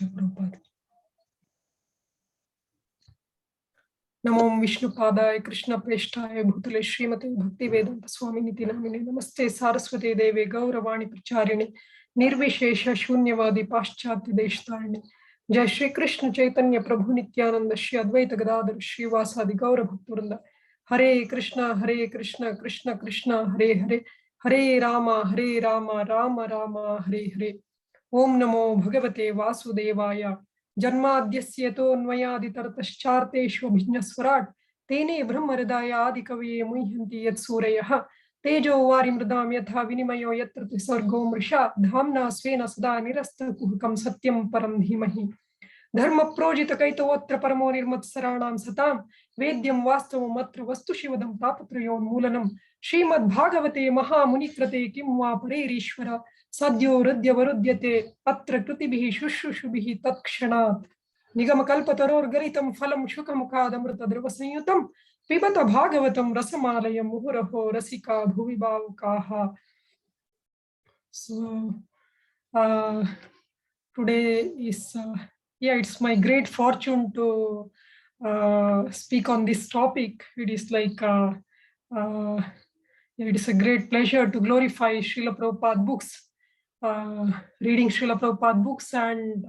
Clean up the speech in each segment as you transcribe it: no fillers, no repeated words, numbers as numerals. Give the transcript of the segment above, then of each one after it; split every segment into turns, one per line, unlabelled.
Prabhupada. नमो विष्णुपादाय कृष्ण प्रेष्ठाय भूतले श्रीमते भक्ति वेदांत स्वामी निति नामिने नमस्ते सारस्वती देवे गौरवाणी प्रचारिणे निर्विशेष शून्यवादी पाश्चात्य देशतारिणे जय श्री कृष्ण चैतन्य प्रभु नित्यानंद श्री अद्वैत गदाधर श्रीवासादि गौर भक्तवृंद हरे कृष्ण कृष्ण कृष्ण हरे हरे हरे राम राम राम हरे हरे ओम नमो भगवते वासुदेवाय जन्माद्यस्य तोऽन्वयादितरतश्चार्तेष्वभिज्ञस्वराट् तेने ब्रह्महृदायादिकवये मुह्यन्ति यत्सूरयः तेजो वारिमृदां यथा विनिमयो यत्र त्रिसर्गो मृषा धाम्ना स्वेन सदा निरस्तकुहकं सत्यं परं धीमहि धर्मप्रोजितकैतवोऽत्र परमो निर्मत्सराणां सतां वेद्यं वास्तवमत्र वस्तुशिवदं तापत्रयोन्मूलनं श्रीमद्भागवते महामुनिकृते किं वा परेरीश्वर सद्यो हृद्यवरुध्यते अत्र कृतिभिः शुश्रूषुभिः तत्क्षणात् निगमकल्पतरोर्गलितं फलं शुकमुखादमृतद्रवसंयुतं पिबत भागवतं रसमालयं मुहुरहो रसिका भुवि भावुकाः. So today is it's my great fortune to speak on this topic. It is like it is a great pleasure to glorify Srila Prabhupada books, reading Srila Prabhupada books and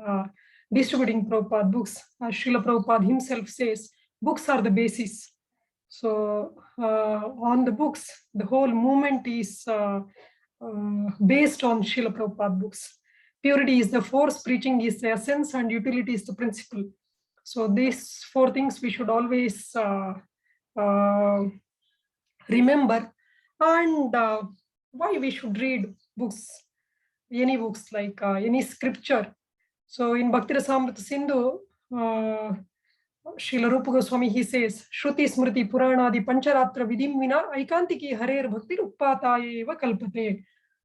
distributing Prabhupada books. As Srila Prabhupada himself says, books are the basis. So on the books, the whole movement is based on Srila Prabhupada books. Purity is the force, preaching is the essence, and utility is the principle. So these four things we should always remember. And why we should read books, any books, like any scripture. So in Bhakti Rasamrita Sindhu, Srila Rupa Goswami, he says, Shruti Smriti Puranadi Pancharatra Vidim Vina Aikantiki Harer Bhakti Uppataya Eva Kalpate.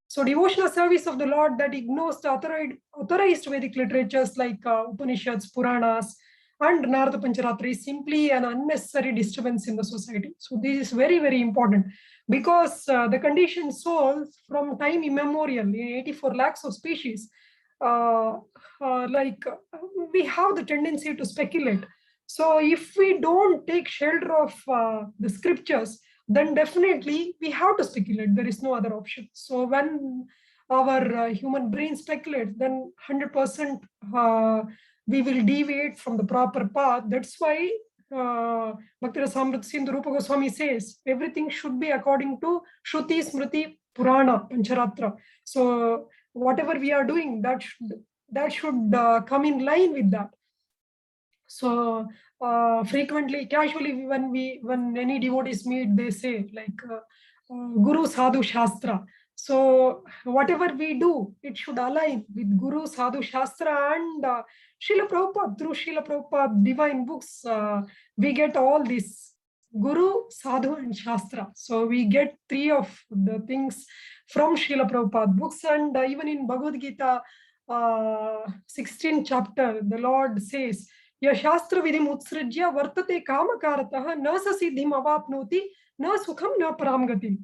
So devotional service of the Lord that ignores the authorized Vedic literatures like Upanishads, Puranas, and Narada Pancharatra is simply an unnecessary disturbance in the society. So this is very, very important, because the conditioned souls from time immemorial, in 84 lakhs of species, we have the tendency to speculate. So if we don't take shelter of the scriptures, then definitely we have to speculate. There is no other option. So when our human brain speculates, then 100% we will deviate from the proper path. That's why Bhakti Rasamrita Sindhu Rupa Goswami says everything should be according to Shruti, Smriti, Purana, Pancharatra. So whatever we are doing, that should come in line with that. So frequently, casually, when any devotees meet, they say like Guru Sadhu Shastra. So whatever we do, it should align with Guru Sadhu Shastra and Srila Prabhupada. Through Srila Prabhupada divine books, we get all this Guru, Sadhu and Shastra. So we get three of the things from Srila Prabhupada books. And even in Bhagavad Gita 16th chapter, the Lord says, Ya Shastra Vidim Utsrajya Vartate Kamakarataha Na Sasiddhim Avapnoti Na Sukham Na Paramgati.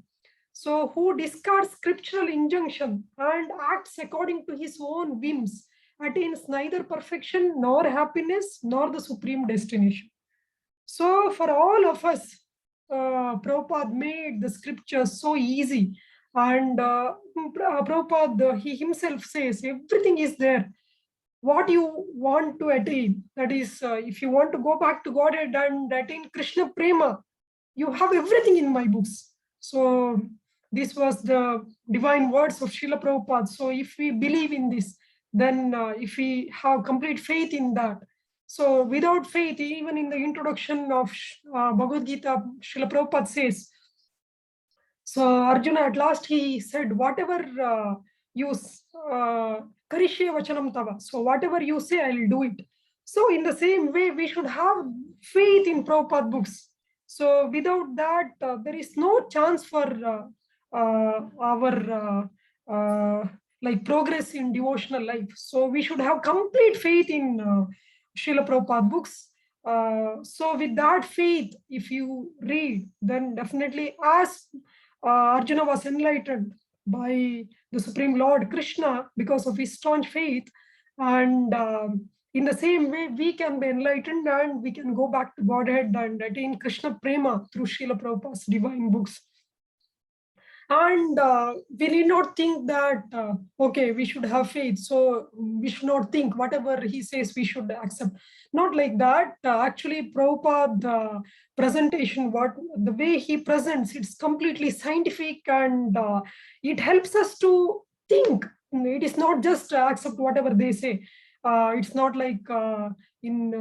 So who discards scriptural injunction and acts according to his own whims attains neither perfection nor happiness nor the supreme destination. So for all of us, Prabhupada made the scriptures so easy. And Prabhupada, he himself says, everything is there. What you want to attain, that is, if you want to go back to Godhead and attain Krishna Prema, you have everything in my books. So this was the divine words of Srila Prabhupada. So if we believe in this, then if we have complete faith in that, so without faith, even in the introduction of Bhagavad Gita, Srila Prabhupada says, so Arjuna, at last he said, whatever you Karishye Vachanam Tava. So whatever you say, I'll do it. So in the same way, we should have faith in Prabhupada books. So without that, there is no chance for our like progress in devotional life. So we should have complete faith in Srila Prabhupada books. So with that faith, if you read, then definitely, as Arjuna was enlightened by the Supreme Lord Krishna because of his staunch faith, and In the same way, we can be enlightened and we can go back to Godhead and attain Krishna Prema through Srila Prabhupada's divine books. And we need not think that, okay, we should have faith. So we should not think whatever he says we should accept. Not like that. Actually, Prabhupada, the presentation, the way he presents, it's completely scientific and it helps us to think. It is not just accept whatever they say. It's not like in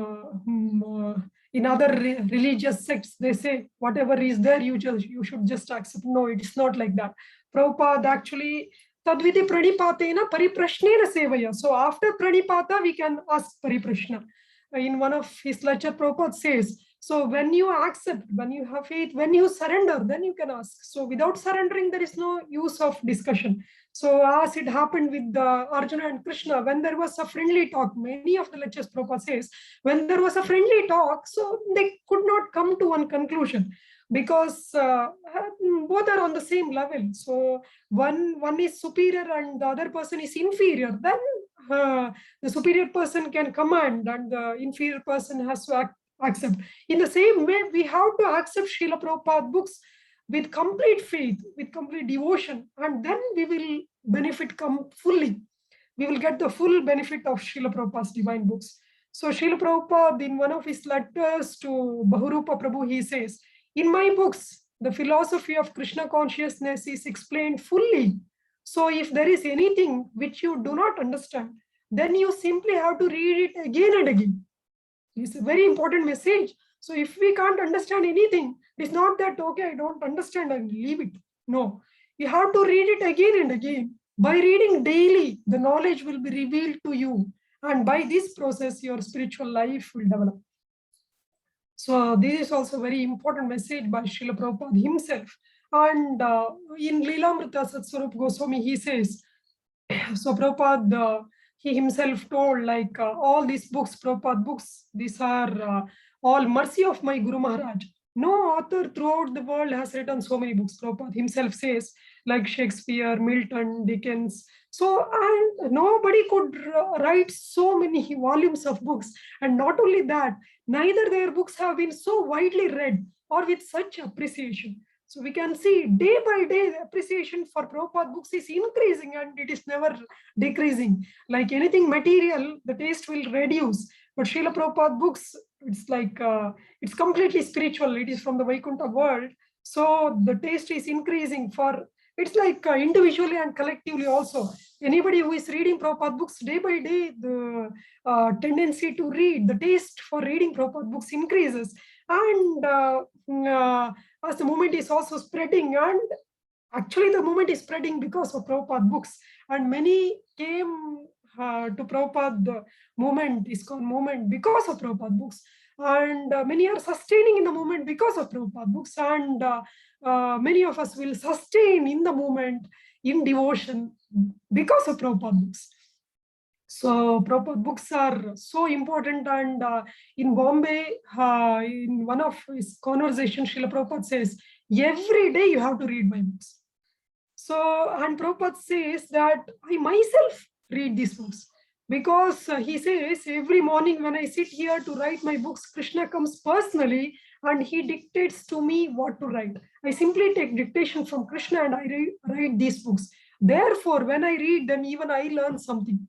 in other religious sects, they say whatever is there, you should just accept. No, it is not like that. Prabhupada actually, tadviti pranipatena pariprashnena sevaya. So after pranipata, we can ask pariprashna. In one of his lecture, Prabhupada says, so when you accept, when you have faith, when you surrender, then you can ask. So without surrendering, there is no use of discussion. So as it happened with Arjuna and Krishna, when there was a friendly talk, many of the lectures Prabhupada says, when there was a friendly talk, so they could not come to one conclusion because both are on the same level. So one is superior and the other person is inferior. Then the superior person can command and the inferior person has to accept. In the same way, we have to accept Srila Prabhupada books with complete faith, with complete devotion, and then we will benefit fully. We will get the full benefit of Srila Prabhupada's divine books. So Srila Prabhupada, in one of his letters to Bahurupa Prabhu, he says, in my books, the philosophy of Krishna consciousness is explained fully. So if there is anything which you do not understand, then you simply have to read it again and again. It's a very important message. So if we can't understand anything, it's not that, okay, I don't understand and leave it. No, you have to read it again and again. By reading daily, the knowledge will be revealed to you. And by this process, your spiritual life will develop. So this is also a very important message by Srila Prabhupada himself. And in Leelamrita Satswarup Goswami, he says, so Prabhupada, he himself told, like all these books, Prabhupada books, these are all mercy of my Guru Maharaj. No author throughout the world has written so many books. Prabhupada himself says, like Shakespeare, Milton, Dickens. So, and nobody could write so many volumes of books. And not only that, neither their books have been so widely read or with such appreciation. So we can see day by day, the appreciation for Prabhupada books is increasing and it is never decreasing. Like anything material, the taste will reduce. But Srila Prabhupada books, it's like, it's completely spiritual. It is from the Vaikuntha world. So the taste is increasing for, it's like individually and collectively also. Anybody who is reading Prabhupada books day by day, the tendency to read, the taste for reading Prabhupada books increases. And as the movement is also spreading, and actually the movement is spreading because of Prabhupada books, and many came to Prabhupada movement, ISKCON movement, because of Prabhupada books, and many are sustaining in the movement because of Prabhupada books, and many of us will sustain in the movement in devotion because of Prabhupada books. So Prabhupada books are so important, and in Bombay, in one of his conversations, Srila Prabhupada says, every day you have to read my books. So, and Prabhupada says that I myself read these books because he says, every morning when I sit here to write my books, Krishna comes personally and he dictates to me what to write. I simply take dictation from Krishna and I write these books. Therefore, when I read them, even I learn something.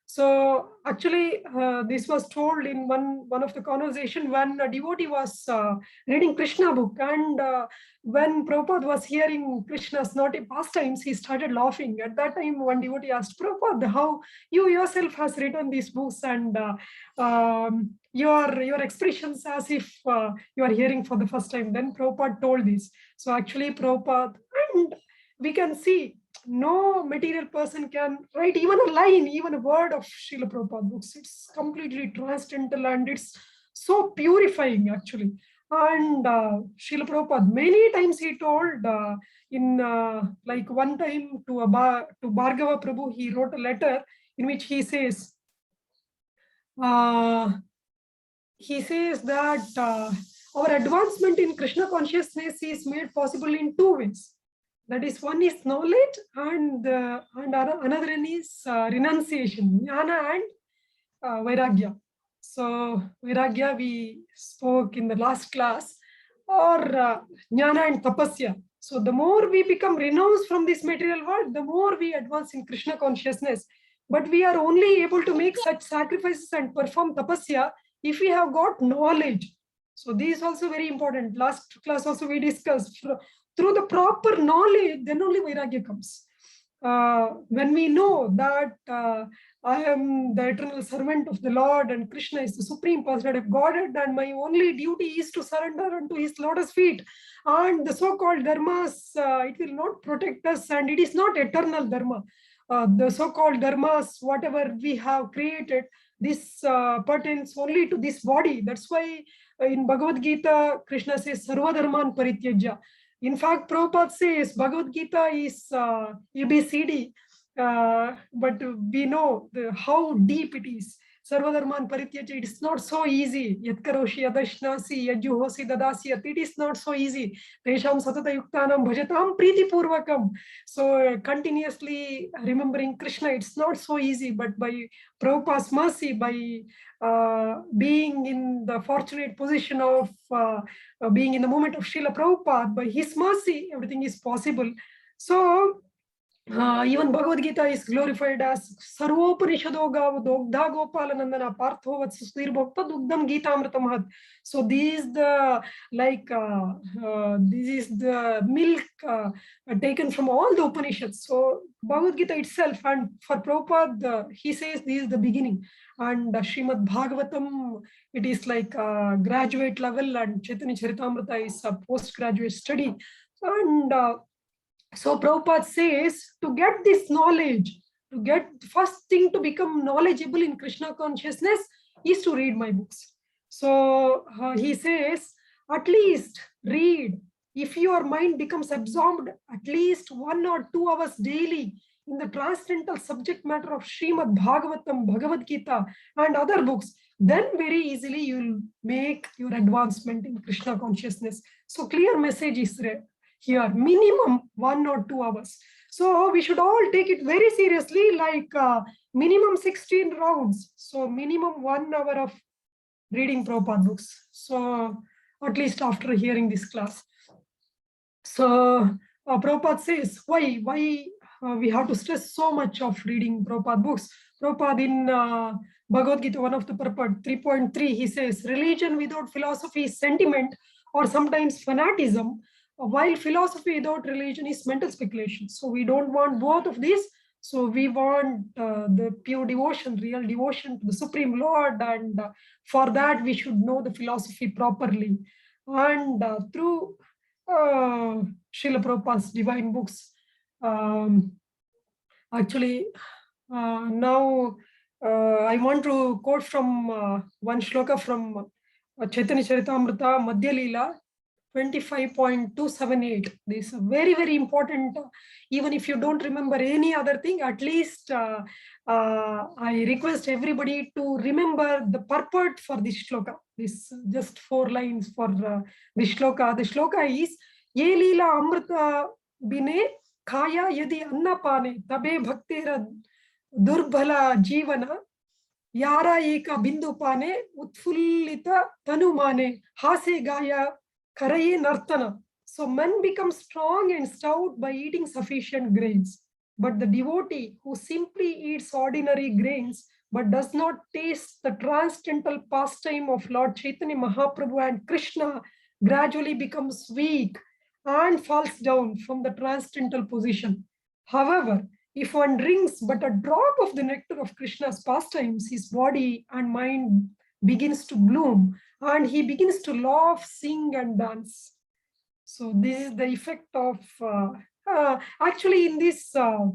So actually, this was told in one of the conversation when a devotee was reading Krishna book, and when Prabhupada was hearing Krishna's naughty pastimes, he started laughing. At that time, one devotee asked Prabhupada, how you yourself has written these books, and your expressions as if you are hearing for the first time. Then Prabhupada told this. So actually, Prabhupada, and we can see, no material person can write even a line, even a word of Srila Prabhupada books. It's completely transcendental and it's so purifying actually. And Srila Prabhupada, many times he told in like one time to Bhargava Prabhu, he wrote a letter in which he says that our advancement in Krishna consciousness is made possible in two ways. That is, one is knowledge, and another one is renunciation, jnana and Vairagya. So Vairagya we spoke in the last class, or Jnana and Tapasya. So the more we become renounced from this material world, the more we advance in Krishna consciousness. But we are only able to make such sacrifices and perform tapasya if we have got knowledge. So this is also very important. Last class also we discussed, through the proper knowledge, then only Vairagya comes. When we know that I am the eternal servant of the Lord and Krishna is the supreme personality of Godhead, and my only duty is to surrender unto his lotus feet, and the so-called dharmas, it will not protect us, and it is not eternal dharma. The so-called dharmas, whatever we have created, this pertains only to this body. That's why in Bhagavad Gita, Krishna says, Sarva dharman parityajya. In fact, Prabhupada says Bhagavad Gita is ABCD, but we know how deep it is. Sarvadharman parityaja, it is not so easy. Yatkaroshi adashnasi yajjuhosi dadasiyat. It is not so easy. Tesham satata yuktanam bhajatam priti purvakam. So continuously remembering Krishna, it's not so easy. But by Prabhupada's mercy, by being in the fortunate position of being in the moment of Srila Prabhupada, by his mercy, everything is possible. So even Bhagavad Gita is glorified as Sarvopanishado Dogdha Gopala Nandana Partho Vatsasudhir Bhakta Dugdam Gita Amritamhat. So this is the this is the milk taken from all the Upanishads. So Bhagavad Gita itself, and for Prabhupada, he says this is the beginning. And Srimad Bhagavatam, it is like graduate level, and Chaitanya Charitamrita is a postgraduate study. And so Prabhupada says, to get this knowledge, to get first thing to become knowledgeable in Krishna consciousness is to read my books. So he says, at least read. If your mind becomes absorbed at least 1 or 2 hours daily in the transcendental subject matter of Srimad Bhagavatam, Bhagavad Gita, and other books, then very easily you will make your advancement in Krishna consciousness. So clear message is there. Here, minimum 1 or 2 hours. So we should all take it very seriously, like minimum 16 rounds. So minimum 1 hour of reading Prabhupada books. So at least after hearing this class. So Prabhupada says, why we have to stress so much of reading Prabhupada books. Prabhupada in Bhagavad Gita, one of the purport, 3.3, he says, religion without philosophy is sentiment or sometimes fanaticism, while philosophy without religion is mental speculation. So we don't want both of these. So we want the pure devotion, real devotion to the Supreme Lord. And for that, we should know the philosophy properly. And through Srila Prabhupada's divine books, actually, now I want to quote from one shloka from Chaitanya Charitamrita, Madhya Leela, 25.278. This is very, very important. Even if you don't remember any other thing, at least I request everybody to remember the purport for this shloka. This just 4 lines for this shloka. The shloka is, Ye Leela Amrita Bine Khaya Yadi Anna Pane Tabe Bhaktera Durbhala Jivana Yara Eka Bindu Pane Utfullita Tanu Mane Hase Gaya Karaye Nartana. So men become strong and stout by eating sufficient grains. But the devotee who simply eats ordinary grains but does not taste the transcendental pastime of Lord Chaitanya Mahaprabhu and Krishna gradually becomes weak and falls down from the transcendental position. However, if one drinks but a drop of the nectar of Krishna's pastimes, his body and mind begins to bloom, and he begins to laugh, sing, and dance. So this is the effect of, actually in this shloka,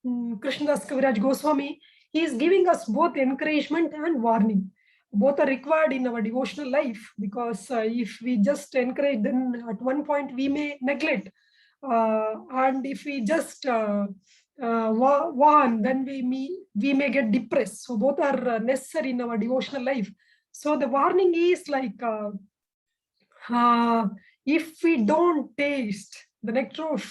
Krishnadas Kaviraj Goswami, he is giving us both encouragement and warning. Both are required in our devotional life, because if we just encourage, then at one point we may neglect. And if we just warn, then we may get depressed. So both are necessary in our devotional life. So the warning is like, if we don't taste the nectar of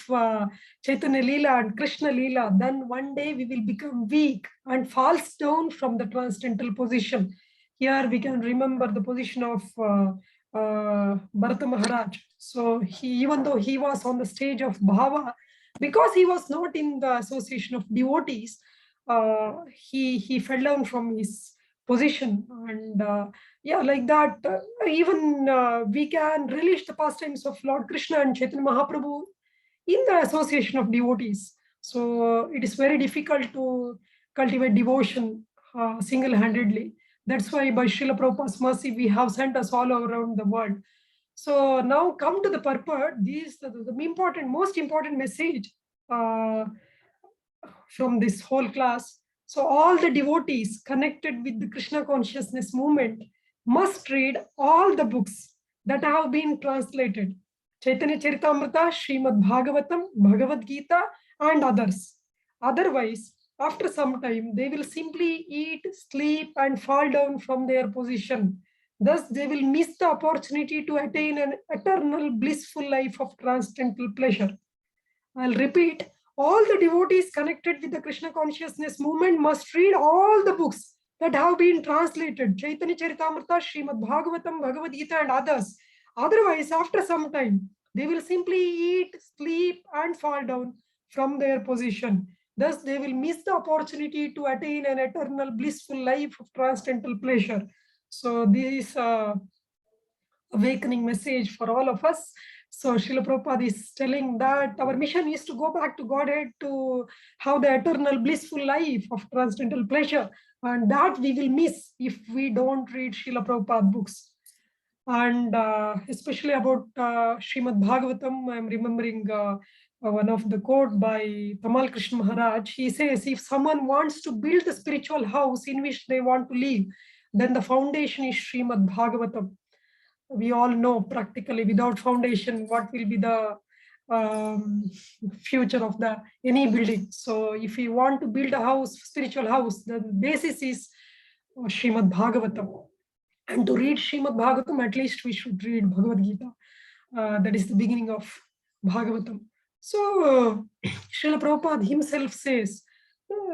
Chaitanya Leela and Krishna Leela, then one day we will become weak and falls down from the transcendental position. Here we can remember the position of Bharata Maharaj. So even though he was on the stage of Bhava, because he was not in the association of devotees, he fell down from his position. And yeah, like that, even we can relish the pastimes of Lord Krishna and Chaitanya Mahaprabhu in the association of devotees. So it is very difficult to cultivate devotion single-handedly. That's why by Srila Prabhupada's mercy, we have sent us all around the world. So now come to the purport. These the important, most important message from this whole class. So all the devotees connected with the Krishna consciousness movement must read all the books that have been translated. Chaitanya Charitamrita, Srimad Bhagavatam, Bhagavad Gita, and others. Otherwise, after some time, they will simply eat, sleep, and fall down from their position. Thus, they will miss the opportunity to attain an eternal blissful life of transcendental pleasure. I'll repeat, all the devotees connected with the Krishna consciousness movement must read all the books that have been translated, Chaitanya Charitamrita, Srimad Bhagavatam, Bhagavad Gita, and others. Otherwise, after some time, they will simply eat, sleep, and fall down from their position. Thus, they will miss the opportunity to attain an eternal blissful life of transcendental pleasure. So, this is awakening message for all of us. So Srila Prabhupada is telling that our mission is to go back to Godhead, to have the eternal blissful life of transcendental pleasure, and that we will miss if we don't read Srila Prabhupada books. And especially about Srimad Bhagavatam, I'm remembering one of the quote by Tamal Krishna Maharaj. He says, if someone wants to build the spiritual house in which they want to live, then the foundation is Srimad Bhagavatam. We all know practically without foundation what will be the future of the any building. So if we want to build a house, spiritual house, the basis is Srimad Bhagavatam. And to read Srimad Bhagavatam, at least we should read Bhagavad Gita. That is the beginning of Bhagavatam. So Srila Prabhupada himself says,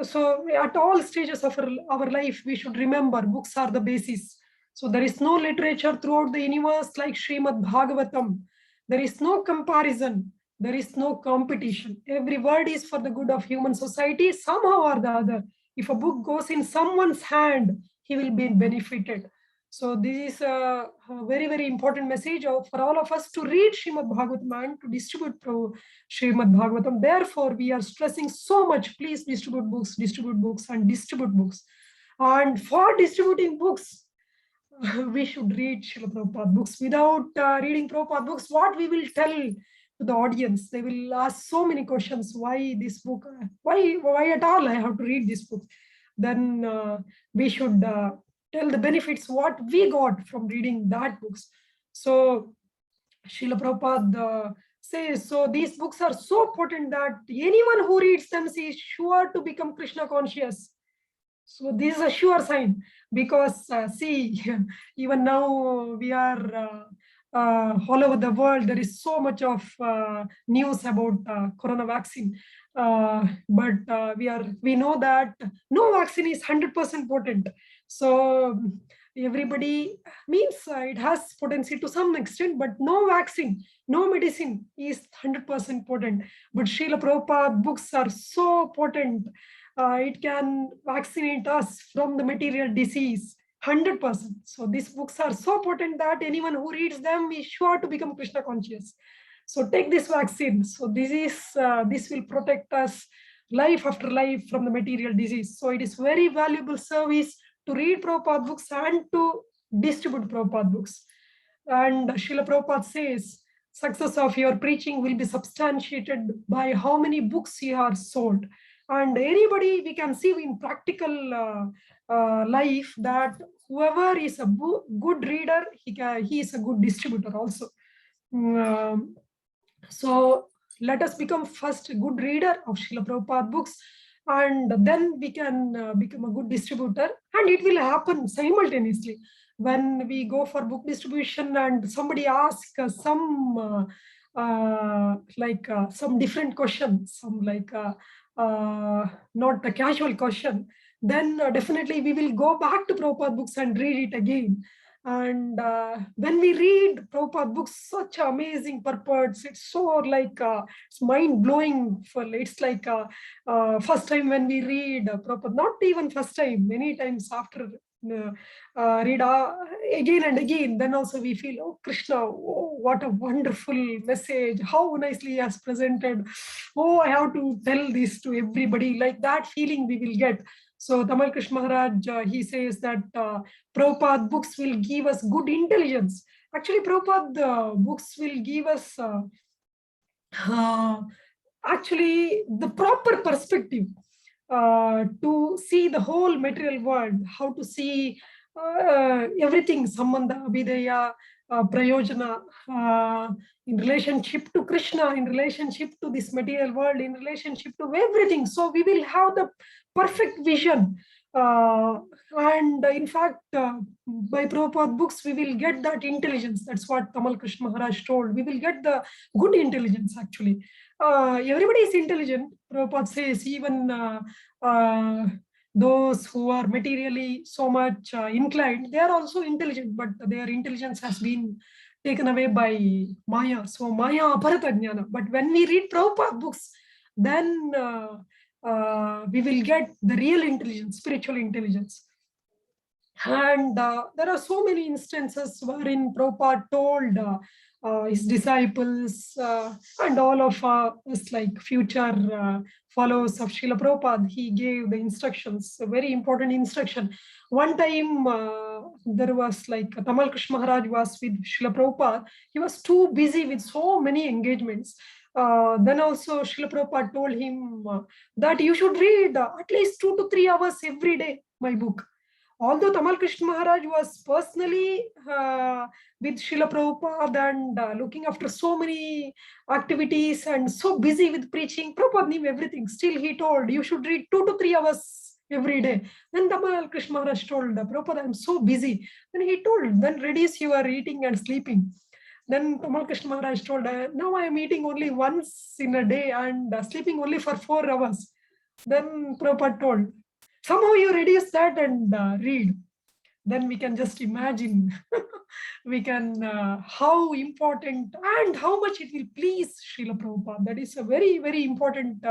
so at all stages of our life, we should remember books are the basis. So there is no literature throughout the universe like Srimad Bhagavatam. There is no comparison. There is no competition. Every word is for the good of human society, somehow or the other. If a book goes in someone's hand, he will be benefited. So this is a very, very important message for all of us to read Srimad Bhagavatam and to distribute through Srimad Bhagavatam. Therefore, we are stressing so much, please distribute books, and distribute books. And for distributing books, we should read Srila Prabhupada books. Without reading Prabhupada books, what we will tell to the audience? They will ask so many questions. Why this book? Why at all I have to read this book? Then we should tell the benefits what we got from reading that books. So Srila Prabhupada says, so these books are so potent that anyone who reads them is sure to become Krishna conscious. So this is a sure sign, because see, even now we are all over the world, there is so much of news about corona vaccine. But we know that no vaccine is 100% potent. So everybody means it has potency to some extent, but no vaccine, no medicine is 100% potent. But Srila Prabhupada books are so potent. It can vaccinate us from the material disease 100%. So these books are so potent that anyone who reads them is sure to become Krishna conscious. So take this vaccine. So this will protect us life after life from the material disease. So it is very valuable service to read Prabhupada books and to distribute Prabhupada books. And Srila Prabhupada says, success of your preaching will be substantiated by how many books you are sold. And anybody, we can see in practical life that whoever is a good reader, he is a good distributor also. So let us become first a good reader of Srila Prabhupada books, and then we can become a good distributor, and it will happen simultaneously. When we go for book distribution and somebody asks some some different questions, some not a casual question, then definitely we will go back to Prabhupada books and read it again. And when we read Prabhupada books, such amazing purports, it's so it's mind blowing. It's first time when we read Prabhupada, not even first time, many times after read again and again, then also we feel, oh Krishna, oh, what a wonderful message, how nicely he has presented, oh I have to tell this to everybody, like that feeling we will get. So Tamal Krishna Maharaj, he says that Prabhupada books will give us good intelligence. Actually, Prabhupada books will give us actually the proper perspective to see the whole material world, how to see everything, Sambandha, Abhidheya, Prayojana, in relationship to Krishna, in relationship to this material world, in relationship to everything. So we will have the perfect vision. And in fact, by Prabhupada books, we will get that intelligence. That's what Tamal Krishna Maharaj told. We will get the good intelligence, actually. Everybody is intelligent. Prabhupada says even those who are materially so much inclined, they are also intelligent, but their intelligence has been taken away by Maya. So Maya aparata jnana. But when we read Prabhupada books, then we will get the real intelligence, spiritual intelligence. And there are so many instances wherein Prabhupada told his disciples and all of us, like future followers of Srila Prabhupada, he gave the instructions, a very important instruction. One time there was Tamal Krishna Maharaj was with Srila Prabhupada. He was too busy with so many engagements. Then also Srila Prabhupada told him that you should read at least 2 to 3 hours every day my book. Although Tamal Krishna Maharaj was personally with Srila Prabhupada and looking after so many activities and so busy with preaching, Prabhupada knew everything. Still, he told, you should read 2 to 3 hours every day. Then Tamal Krishna Maharaj told, Prabhupada, I'm so busy. Then he told, then reduce your eating and sleeping. Then Tamal Krishna Maharaj told, now I am eating only once in a day and sleeping only for 4 hours. Then Prabhupada told, somehow you reduce that and read. Then we can just imagine we can how important and how much it will please Srila Prabhupada. That is a very, very important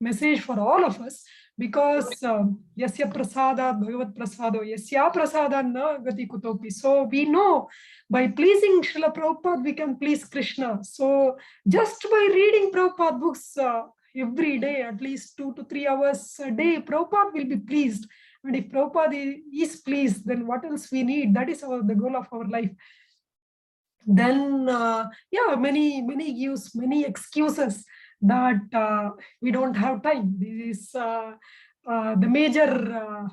message for all of us, because yasya prasada bhagavat prasado yasya prasada na gati kutopi. So we know by pleasing Srila Prabhupada we can please Krishna. So just by reading Prabhupada books every day, at least 2 to 3 hours a day, Prabhupada will be pleased. And if Prabhupada is pleased, then what else we need? That is the goal of our life. Then, yeah, many gives many excuses that we don't have time. This is the major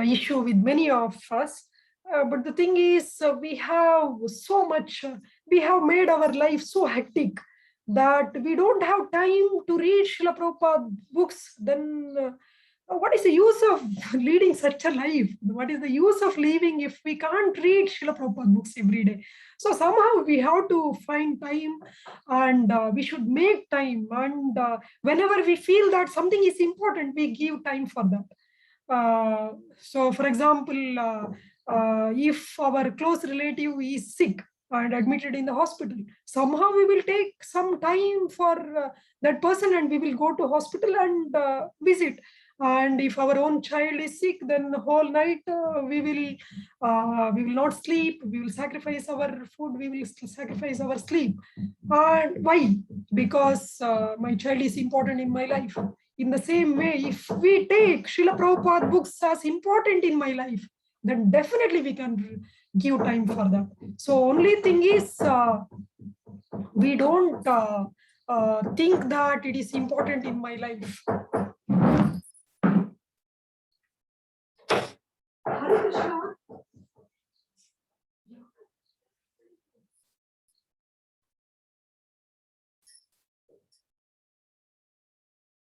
issue with many of us. But the thing is, we have so much, we have made our life so hectic that we don't have time to read Srila Prabhupada books. Then what is the use of leading such a life? What is the use of living if we can't read Srila Prabhupada books every day? So somehow we have to find time, and we should make time. And whenever we feel that something is important, we give time for that. So for example, if our close relative is sick and admitted in the hospital, somehow we will take some time for that person and we will go to hospital and visit. And if our own child is sick, then the whole night we will not sleep, we will sacrifice our food, we will sacrifice our sleep. And why? Because my child is important in my life. In the same way, if we take Srila Prabhupada books as important in my life, then definitely we can give time for that. So only thing is, we don't think that it is important in my life. Hare Krishna.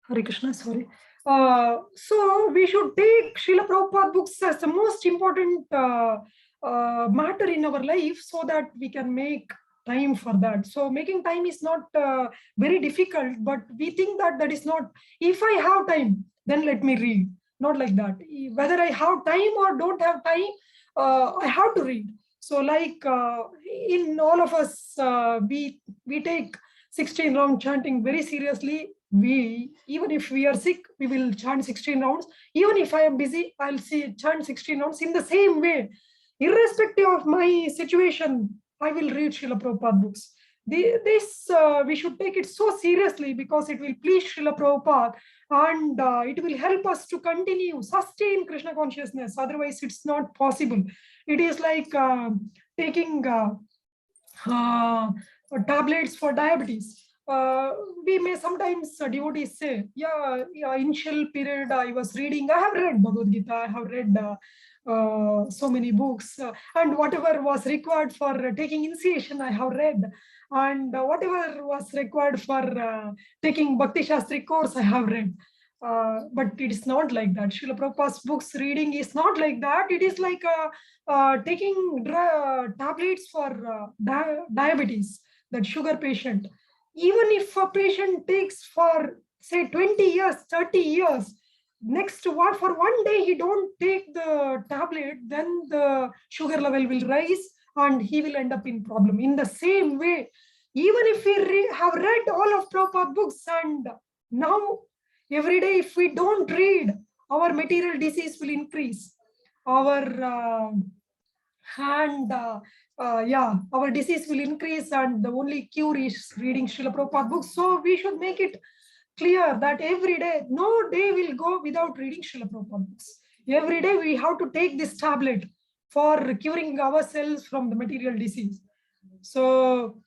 Hare Krishna, sorry. So we should take Srila Prabhupada books as the most important matter in our life, so that we can make time for that. So making time is not very difficult, but we think that that is not, if I have time, then let me read. Not like that. Whether I have time or don't have time, I have to read. So like in all of us, we take 16 round chanting very seriously. We, even if we are sick, we will chant 16 rounds. Even if I am busy, I'll see chant 16 rounds in the same way. Irrespective of my situation, I will read Srila Prabhupada books. This we should take it so seriously because it will please Srila Prabhupada, and it will help us to continue, sustain Krishna consciousness. Otherwise, it's not possible. It is like taking uh, tablets for diabetes. We may sometimes devotees say, yeah, initial period I was reading, I have read Bhagavad Gita, I have read so many books, and whatever was required for taking initiation, I have read, and whatever was required for taking Bhakti Shastri course, I have read. But it is not like that. Srila Prabhupada's books reading is not like that. It is like taking tablets for diabetes, that sugar patient. Even if a patient takes for say 20 years, 30 years, next what for one day he don't take the tablet, then the sugar level will rise and he will end up in problem. In the same way, even if we have read all of Prabhupada books, and now every day if we don't read, our material disease will increase. Our our disease will increase, and the only cure is reading Srila Prabhupada books. So we should make it clear that every day, no day will go without reading Srila Prabhupada books. Every day we have to take this tablet for curing ourselves from the material disease. So,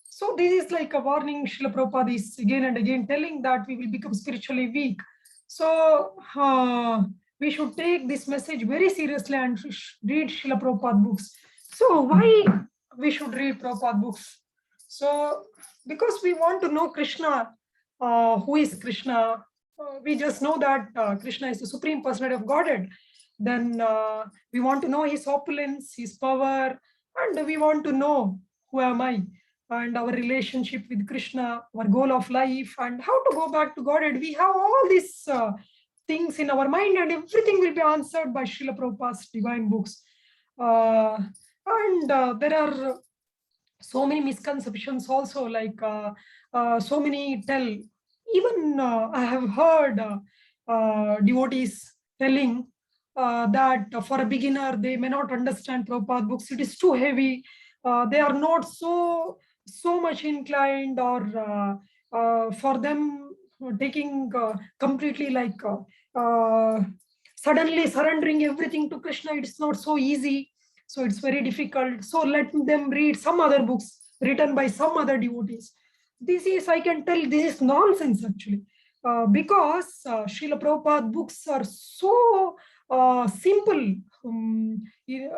so this is like a warning. Srila Prabhupada is again and again telling that we will become spiritually weak. So we should take this message very seriously and read Srila Prabhupada books. So why we should read Prabhupada books? So because we want to know Krishna, who is Krishna. We just know that Krishna is the Supreme Personality of Godhead. Then we want to know his opulence, his power, and we want to know who am I, and our relationship with Krishna, our goal of life, and how to go back to Godhead. We have all these things in our mind, and everything will be answered by Srila Prabhupada's divine books. And there are so many misconceptions also, like so many tell, even I have heard devotees telling that for a beginner, they may not understand Prabhupada books. It is too heavy. They are not so much inclined, or for them taking completely like suddenly surrendering everything to Krishna, it's not so easy. So it's very difficult. So let them read some other books written by some other devotees. This is, I can tell, this is nonsense actually. Because Srila Prabhupada books are so simple.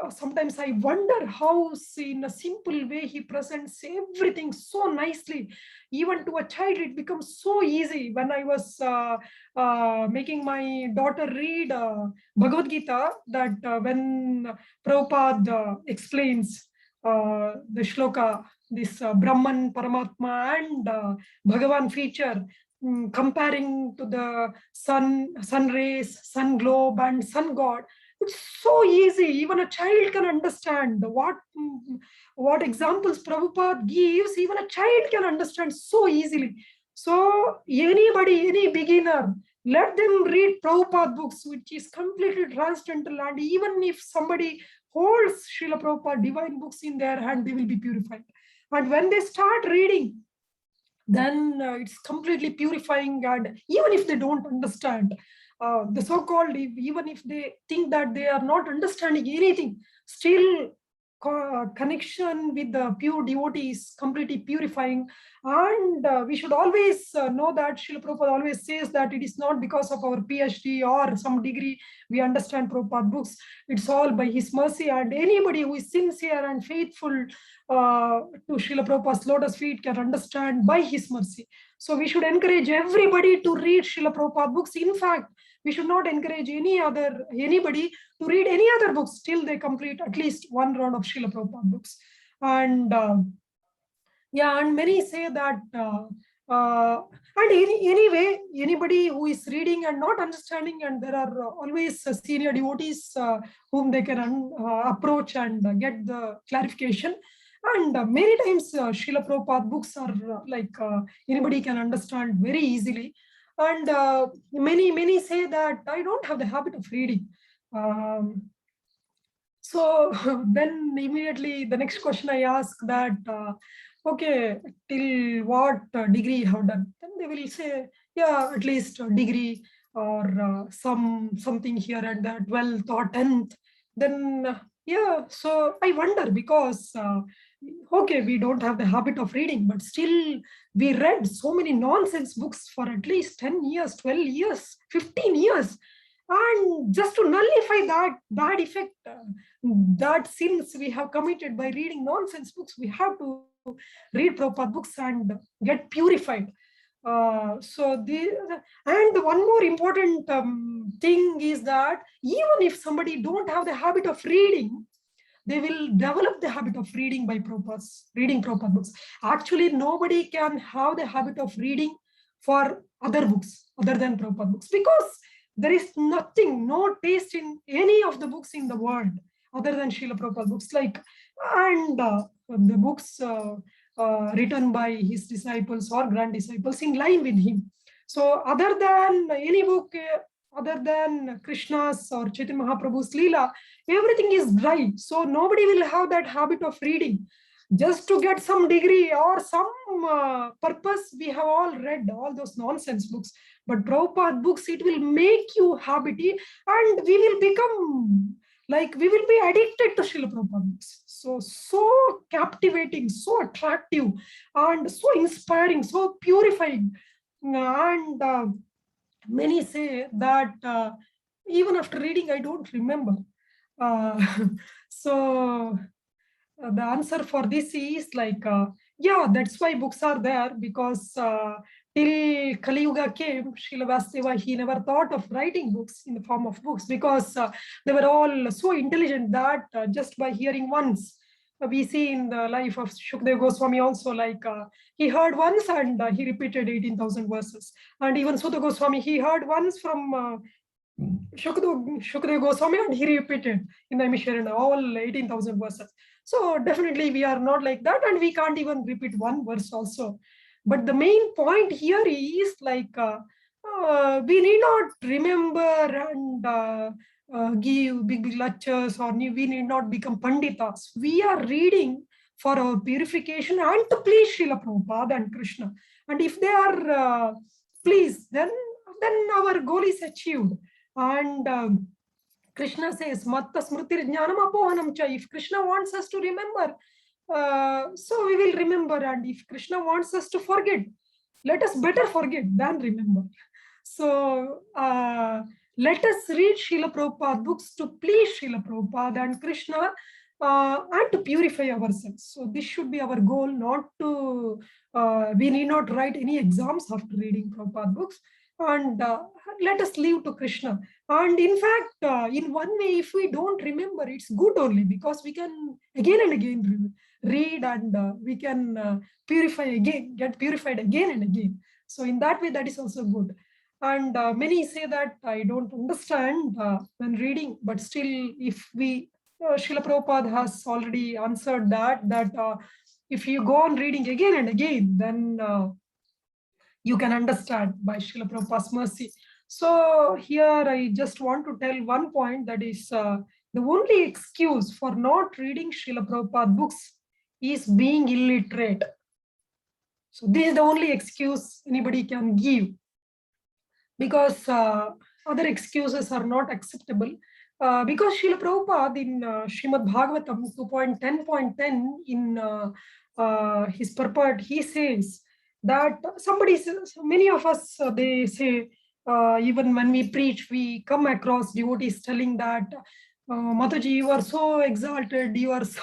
Sometimes I wonder how, in a simple way, he presents everything so nicely. Even to a child, it becomes so easy. When I was making my daughter read Bhagavad Gita, that when Prabhupada explains the shloka, this Brahman, Paramatma, and Bhagavan feature, comparing to the sun rays, sun globe, and sun god. It's so easy. Even a child can understand what examples Prabhupada gives. Even a child can understand so easily. So anybody, any beginner, let them read Prabhupada books, which is completely transcendental. And even if somebody holds Srila Prabhupada divine books in their hand, they will be purified. And when they start reading, then it's completely purifying. And even if they don't understand, the so-called, even if they think that they are not understanding anything, still connection with the pure devotee is completely purifying. And we should always know that Srila Prabhupada always says that it is not because of our PhD or some degree we understand Prabhupada books. It's all by his mercy, and anybody who is sincere and faithful to Srila Prabhupada's lotus feet can understand by his mercy. So we should encourage everybody to read Srila Prabhupada books. In fact, we should not encourage anybody to read any other books till they complete at least one round of Srila Prabhupada books. And yeah, and many say that and anyway, anybody who is reading and not understanding, and there are always senior devotees whom they can approach and get the clarification. And many times Srila Prabhupada books are anybody can understand very easily. And many say that I don't have the habit of reading. Um, so then immediately the next question I ask that, okay, till what degree you have done? Then they will say, yeah, at least a degree or something here and there, 12th or 10th. Then yeah, so I wonder because okay, we don't have the habit of reading, but still we read so many nonsense books for at least 10 years, 12 years, 15 years. And just to nullify that bad effect, that sins we have committed by reading nonsense books, we have to read Prabhupada books and get purified. And one more important thing is that even if somebody don't have the habit of reading, they will develop the habit of reading by reading Prabhupada books. Actually, nobody can have the habit of reading for other books other than Prabhupada books, because there is nothing, no taste in any of the books in the world other than Srila Prabhupada books. And the books written by his disciples or grand disciples in line with him. So other than any book, other than Krishna's or Chaitanya Mahaprabhu's Leela, everything is dry. So nobody will have that habit of reading. Just to get some degree or some purpose, we have all read all those nonsense books. But Prabhupada books, it will make you habity, and we will become we will be addicted to Srila Prabhupada books. So captivating, so attractive, and so inspiring, so purifying. And many say that even after reading, I don't remember. Uh, so the answer for this is yeah, that's why books are there, because till Kali Yuga came, Srila Vasudeva, he never thought of writing books in the form of books, because they were all so intelligent that just by hearing once, we see in the life of Shukdev Goswami also, he heard once and he repeated 18,000 verses. And even Sutta Goswami, he heard once from Shukdev Goswami and he repeated in the Naimisharanya all 18,000 verses. So definitely we are not like that, and we can't even repeat one verse also. But the main point here is we need not remember and give big lectures, or we need not become panditas. We are reading for our purification and to please Srila Prabhupada and Krishna. And if they are pleased, then our goal is achieved. And Krishna says, Matta Smritir Jnanam Apohanam Cha. If Krishna wants us to remember, so we will remember. And if Krishna wants us to forget, let us better forget than remember. So let us read Srila Prabhupada books to please Srila Prabhupada and Krishna, and to purify ourselves. So this should be our goal, not to, we need not write any exams after reading Prabhupada books. And let us leave to Krishna. And in fact, in one way, if we don't remember, it's good only, because we can again and again read, and we can purify again, get purified again and again. So in that way, that is also good. And many say that I don't understand when reading, but still, if we, Srila Prabhupada has already answered that if you go on reading again and again, then you can understand by Srila Prabhupada's mercy. So here I just want to tell one point, that is the only excuse for not reading Srila Prabhupada books is being illiterate. So this is the only excuse anybody can give, because other excuses are not acceptable. Because Srila Prabhupada in Srimad Bhagavatam 2.10.10 in his purport, he says that many of us, they say, even when we preach, we come across devotees telling that, Mataji, you are so exalted, you are so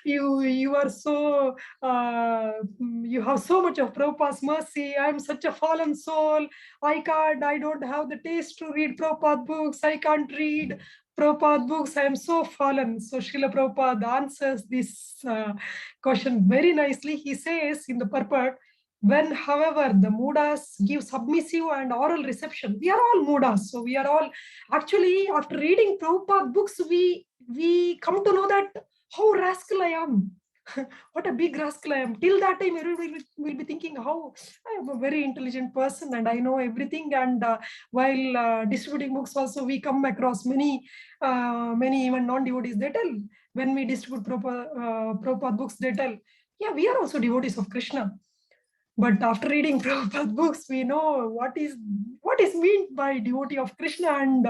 you are so you have so much of Prabhupada's mercy. I am such a fallen soul. I don't have the taste to read Prabhupada books. I can't read. Prabhupada books, I am so fallen. So Srila Prabhupada answers this question very nicely. He says in the purport, when, however, the Mudas give submissive and oral reception, we are all Mudas. So we are all, actually, after reading Prabhupada books, we come to know that how rascal I am. What a big rascal I am. Till that time, everybody will be thinking how I am a very intelligent person and I know everything. And while distributing books also, we come across many even non-devotees. They tell, when we distribute Prabhupada books, they tell, yeah, we are also devotees of Krishna. But after reading Prabhupada books, we know what is meant by devotee of Krishna. And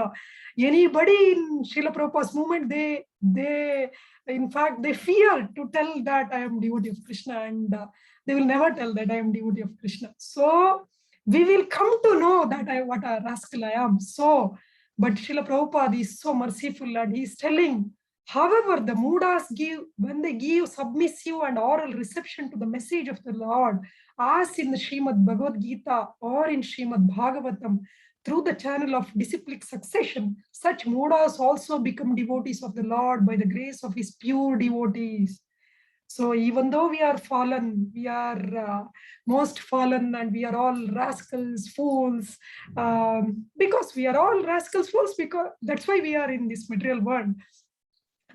anybody in Srila Prabhupada's movement, they in fact they fear to tell that I am devotee of Krishna, and they will never tell that I am devotee of Krishna. So we will come to know that what a rascal I am. So, but Srila Prabhupada is so merciful, and he is telling, however, the Mudas give, when they give submissive and oral reception to the message of the Lord, as in the Srimad Bhagavad Gita or in Srimad Bhagavatam, through the channel of disciplic succession, such Mudas also become devotees of the Lord by the grace of his pure devotees. So even though we are fallen, we are most fallen, and we are all rascals, fools, because we are all rascals, fools, because that's why we are in this material world.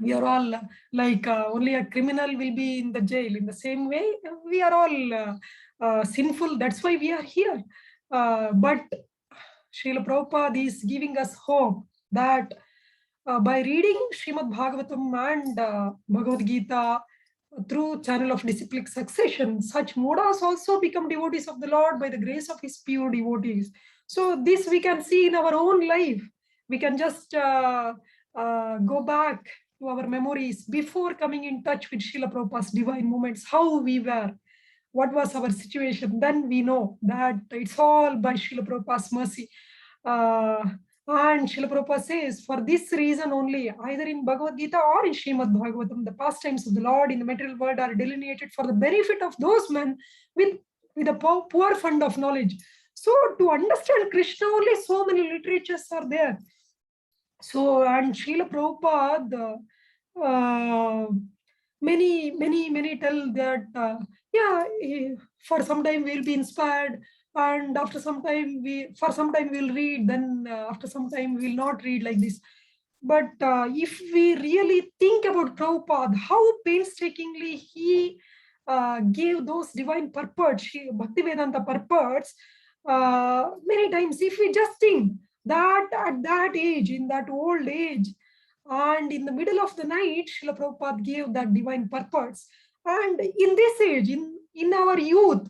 We are all like only a criminal will be in the jail. In the same way, we are all sinful. That's why we are here. But Srila Prabhupada is giving us hope that by reading Srimad Bhagavatam and Bhagavad Gita through channel of disciplic succession, such Mudas also become devotees of the Lord by the grace of his pure devotees. So this we can see in our own life. We can just go back to our memories before coming in touch with Srila Prabhupada's divine moments, how we were, what was our situation. Then we know that it's all by Srila Prabhupada's mercy. And Srila Prabhupada says, for this reason only, either in Bhagavad Gita or in Srimad Bhagavatam, the pastimes of the Lord in the material world are delineated for the benefit of those men with a poor fund of knowledge. So to understand Krishna, only so many literatures are there. So, and Srila Prabhupada, many tell that, yeah, for some time we'll be inspired, and after some time for some time we'll read, then after some time we'll not read, like this. But if we really think about Prabhupada, how painstakingly he gave those divine purports, Bhaktivedanta purports, many times, if we just think that at that age, in that old age, and in the middle of the night, Srila Prabhupada gave that divine purpose. And in this age, in our youth,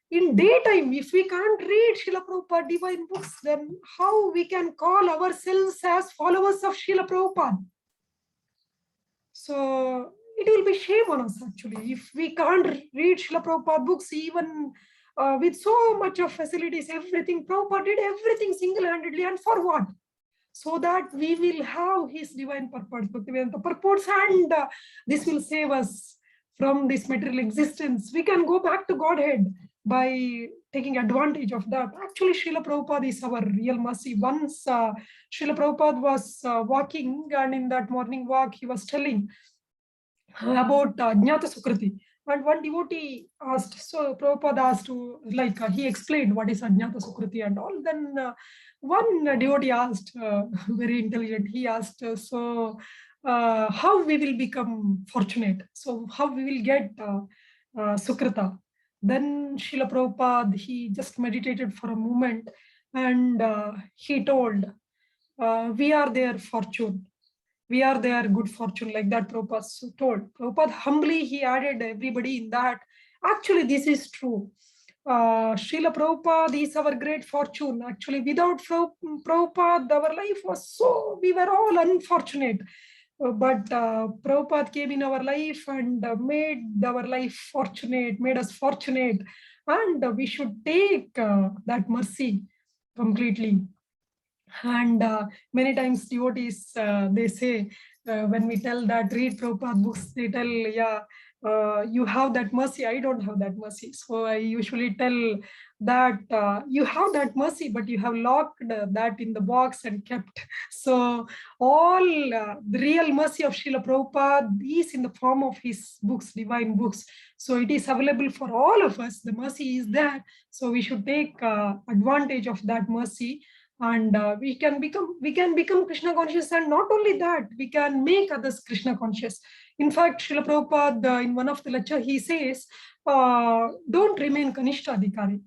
in daytime, if we can't read Srila Prabhupada divine books, then how we can call ourselves as followers of Srila Prabhupada? So it will be shame on us, actually, if we can't read Srila Prabhupada books, even with so much of facilities, everything. Prabhupada did everything single-handedly, and for what? So that we will have his divine purpose, Bhaktivedanta purports, and this will save us from this material existence. We can go back to Godhead by taking advantage of that. Actually, Srila Prabhupada is our real mercy. Once Srila Prabhupada was walking, and in that morning walk, he was telling about Jnata Sukriti. And one devotee asked, so Prabhupada asked to, like, he explained what is Ajnata Sukriti and all. Then one devotee asked, very intelligent, he asked, how we will become fortunate? So how we will get Sukrita? Then Srila Prabhupada, he just meditated for a moment, and he told, we are their fortune. We are their good fortune, like that Prabhupada told. Prabhupada humbly, he added everybody in that. Actually, this is true. Srila Prabhupada is our great fortune. Actually, without Prabhupada, our life was so, we were all unfortunate. But Prabhupada came in our life and made our life fortunate, made us fortunate. And we should take that mercy completely. And many times devotees, they say, when we tell that read Prabhupada books, they tell, yeah, you have that mercy, I don't have that mercy. So I usually tell that you have that mercy, but you have locked that in the box and kept. So all the real mercy of Srila Prabhupada is in the form of his books, divine books. So it is available for all of us. The mercy is there. So we should take advantage of that mercy, and we can become Krishna conscious. And not only that, we can make others Krishna conscious. In fact, Srila Prabhupada, in one of the lecture, he says, don't remain Kanishta Adhikari.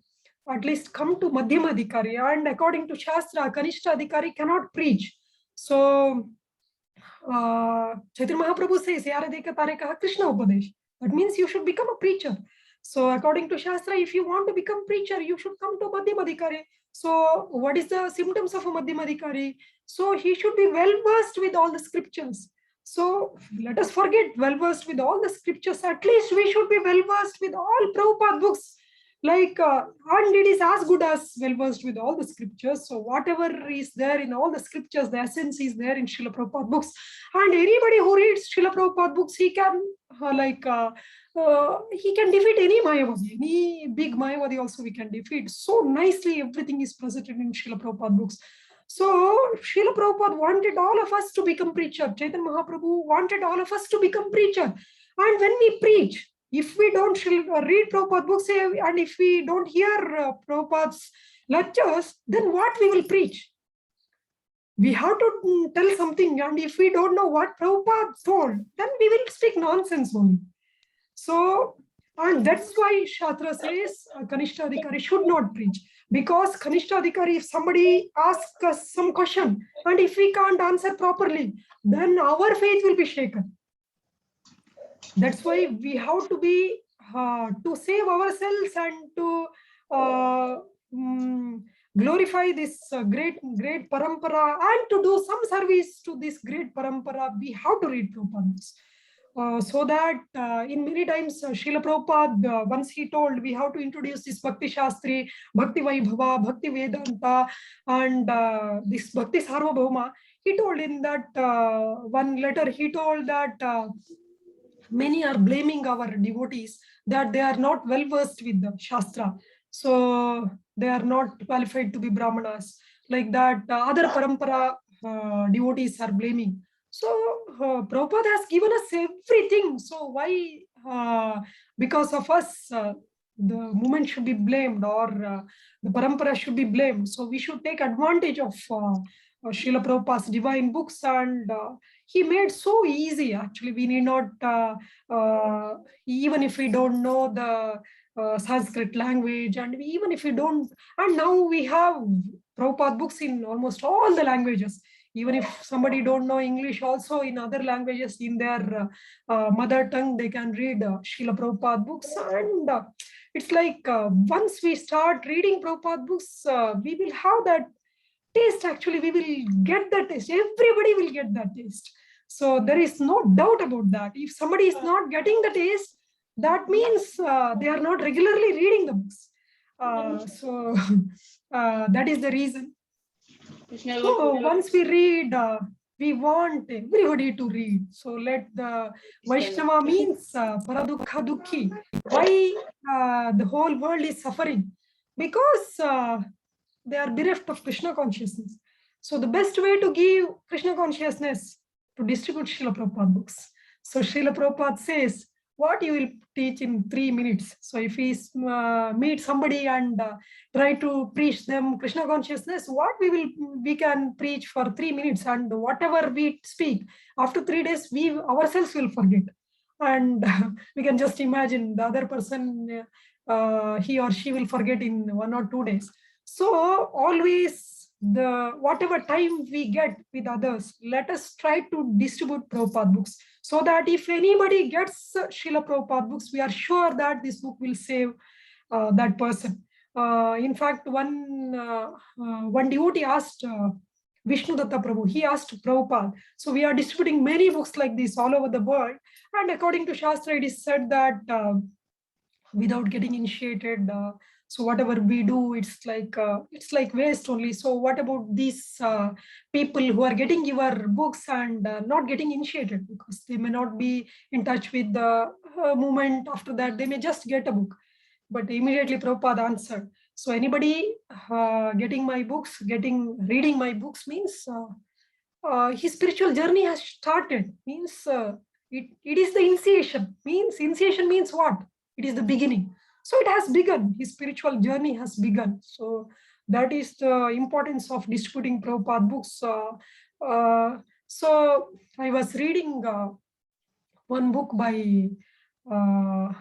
At least come to Madhyama Adhikari. And according to Shastra, Kanishta Adhikari cannot preach. So, Chaitanya Mahaprabhu says, Yara Deka Tareka Krishna Upadesh. That means you should become a preacher. So, according to Shastra, if you want to become preacher, you should come to Madhyama Adhikari. So, what is the symptoms of a Madhyama Adhikari? So, he should be well versed with all the scriptures. So let us forget well versed with all the scriptures. At least we should be well versed with all Prabhupada books. Like, and it is as good as well versed with all the scriptures. So whatever is there in all the scriptures, the essence is there in Srila Prabhupada books. And anybody who reads Srila Prabhupada books, he can he can defeat any Mayavadi, any big Mayavadi also we can defeat. So nicely everything is presented in Srila Prabhupada books. So Srila Prabhupada wanted all of us to become preacher. Chaitanya Mahaprabhu wanted all of us to become preacher. And when we preach, if we don't read Prabhupada books and if we don't hear Prabhupada's lectures, then what we will preach? We have to tell something, and if we don't know what Prabhupada told, then we will speak nonsense only. So, and that's why Shastra says Kanishta Adhikari should not preach. Because Kanishta Adhikari, if somebody asks us some question, and if we can't answer properly, then our faith will be shaken. That's why we have to be, to save ourselves and to glorify this great parampara, and to do some service to this great parampara, we have to read Prabhupada. So that in many times Srila Prabhupada, once he told we have to introduce this Bhakti Shastri, Bhakti Vaibhava, Bhakti Vedanta, and this Bhakti Sarvabhauma. He told in that one letter, he told that many are blaming our devotees that they are not well versed with the Shastra. So they are not qualified to be Brahmanas. Like that, other parampara devotees are blaming. So Prabhupada has given us everything. So why, because of us, the movement should be blamed, or the parampara should be blamed? So we should take advantage of Srila Prabhupada's divine books, and he made so easy. Actually, we need not, even if we don't know the Sanskrit language, and even if we don't, and now we have Prabhupada books in almost all the languages. Even if somebody don't know English, also in other languages, in their mother tongue, they can read Srila Prabhupada books. And it's like once we start reading Prabhupada books, we will have that taste. Actually, we will get that taste. Everybody will get that taste. So there is no doubt about that. If somebody is not getting the taste, that means they are not regularly reading the books. So that is the reason. So once we read, we want everybody to read. So let the Vaishnava means Paradukha Dukhi. Why the whole world is suffering? Because they are bereft of Krishna consciousness. So the best way to give Krishna consciousness, to distribute Srila Prabhupada books. So Srila Prabhupada says, what you will teach in 3 minutes. So if we meet somebody and try to preach them Krishna consciousness, what we can preach for 3 minutes, and whatever we speak, after 3 days, we ourselves will forget. And we can just imagine the other person, he or she will forget in 1 or 2 days. So always, whatever time we get with others, let us try to distribute Prabhupada books, so that if anybody gets Srila Prabhupada books, we are sure that this book will save that person. In fact, one devotee asked Vishnu Datta Prabhu, he asked Prabhupada. So we are distributing many books like this all over the world, and according to Shastra, it is said that without getting initiated, So whatever we do, it's like waste only. So what about these people who are getting your books and not getting initiated, because they may not be in touch with the movement? After that, they may just get a book. But immediately Prabhupada answered. So anybody getting my books, reading my books means his spiritual journey has started. Means it is the initiation. Initiation means what? It is the beginning. So it has begun. His spiritual journey has begun. So that is the importance of distributing Prabhupada books. So I was reading one book by uh,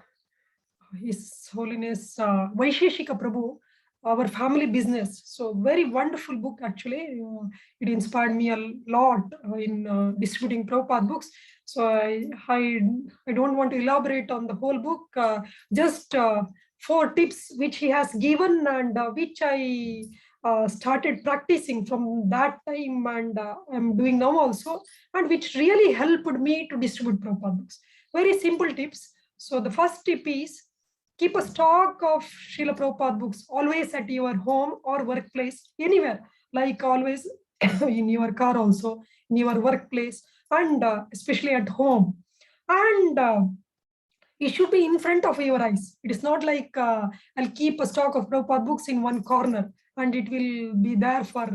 His Holiness Vaisheshika Prabhu, Our Family Business. So very wonderful book actually. It inspired me a lot in distributing Prabhupada books. So I don't want to elaborate on the whole book. Just 4 tips which he has given, and which I started practicing from that time, and I'm doing now also, and which really helped me to distribute Prabhupada books. Very simple tips. So the first tip is, keep a stock of Srila Prabhupada books always at your home or workplace, anywhere, like always in your car also, in your workplace, and especially at home. And it should be in front of your eyes. It is not like I'll keep a stock of Prabhupada books in one corner and it will be there for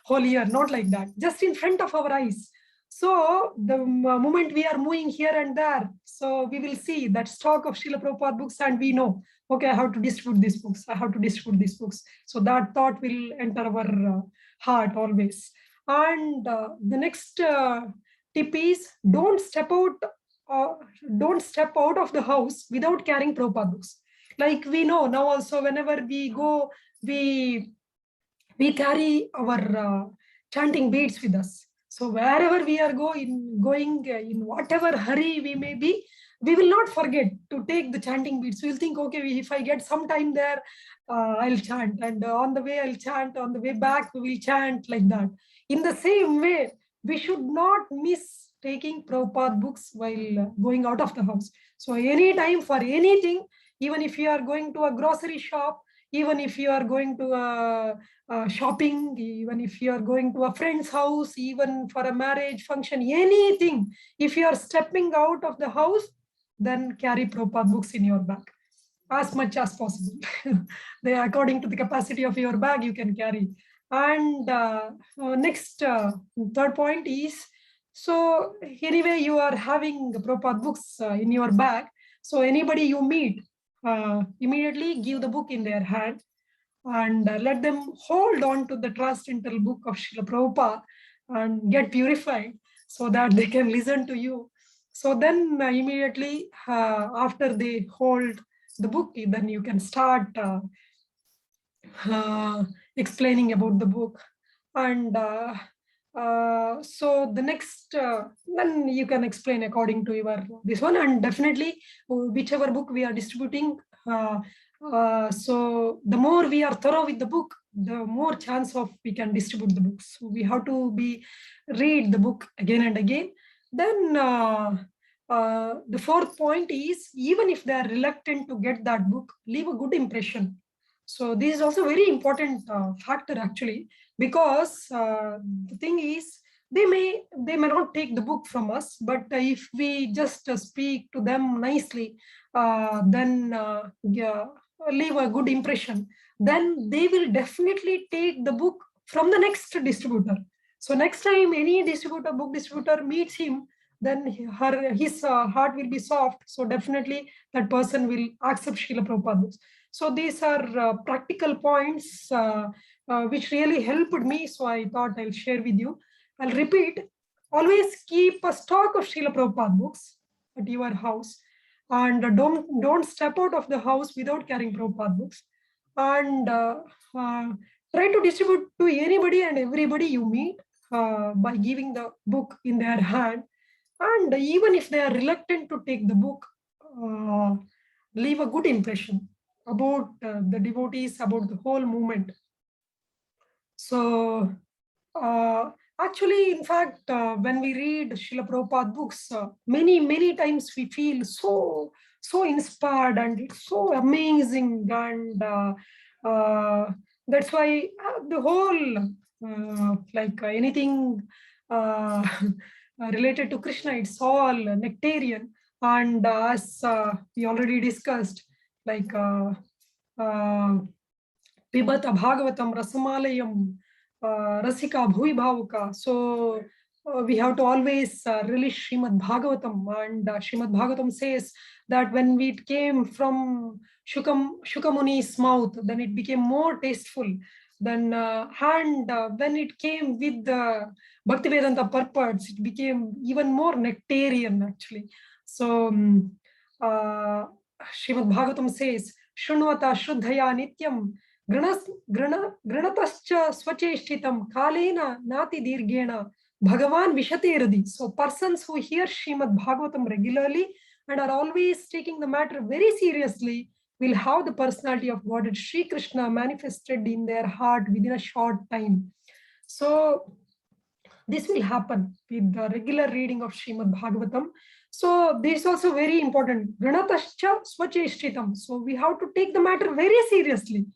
whole year. Not like that. Just in front of our eyes. So the moment we are moving here and there, so we will see that stock of Srila Prabhupada books, and we know, okay, I have to distribute these books. I have to distribute these books. So that thought will enter our heart always. And the next tip is, uh, don't step out of the house without carrying Prabhupada books. Like we know now also, whenever we go, we carry our chanting beads with us. So wherever we are going in whatever hurry we may be, we will not forget to take the chanting beads. We will think, okay, if I get some time there, I'll chant, and on the way I'll chant, on the way back we will chant, like that. In the same way, we should not miss taking Prabhupada books while going out of the house. So any time for anything, even if you are going to a grocery shop, even if you are going to a shopping, even if you are going to a friend's house, even for a marriage function, anything, if you are stepping out of the house, then carry Prabhupada books in your bag as much as possible. They, according to the capacity of your bag, you can carry. And next, third point is, so anyway, you are having Prabhupada books in your bag. So anybody you meet, immediately give the book in their hand, and let them hold on to the transcendental book of Srila Prabhupada and get purified, so that they can listen to you. So then immediately after they hold the book, then you can start explaining about the book. And so the next, then you can explain according to your this one. And definitely whichever book we are distributing, so the more we are thorough with the book, the more chance of we can distribute the books. So we have to read the book again and again. Then the fourth point is, even if they are reluctant to get that book, leave a good impression. So this is also very important factor actually, because the thing is, they may not take the book from us, but if we just speak to them nicely, then yeah, leave a good impression, then they will definitely take the book from the next distributor. So next time any book distributor meets him, then his heart will be soft. So definitely that person will accept Srila Prabhupada books. So these are practical points which really helped me. So I thought I'll share with you. I'll repeat, always keep a stock of Srila Prabhupada books at your house, and don't step out of the house without carrying Prabhupada books, and try to distribute to anybody and everybody you meet by giving the book in their hand. And even if they are reluctant to take the book, leave a good impression about the devotees, about the whole movement. So Actually, in fact, when we read Srila Prabhupada books, many times we feel so inspired and it's so amazing, and that's why the whole anything uh, related to Krishna, it's all nectarian. And as we already discussed, like uh, Pibata Bhagavatam Rasamalayam Rasika Bhuvi Bhavuka. So we have to always relish Srimad Bhagavatam, and Srimad Bhagavatam says that when it came from Shukamuni's mouth, then it became more tasteful. Then and when it came with the Bhaktivedanta purports, it became even more nectarian actually. So uh, Srimad Bhagavatam says, Shrunvata Shruddhaya Nityam Granatascha Swacheshtitam Kalena Nati Dirgena Bhagavan Vishateradi. So persons who hear Srimad Bhagavatam regularly and are always taking the matter very seriously will have the personality of Godhead Sri Krishna manifested in their heart within a short time. So this will happen with the regular reading of Srimad Bhagavatam. So this is also very important. Granatascha Swacheshtitam. So we have to take the matter very seriously.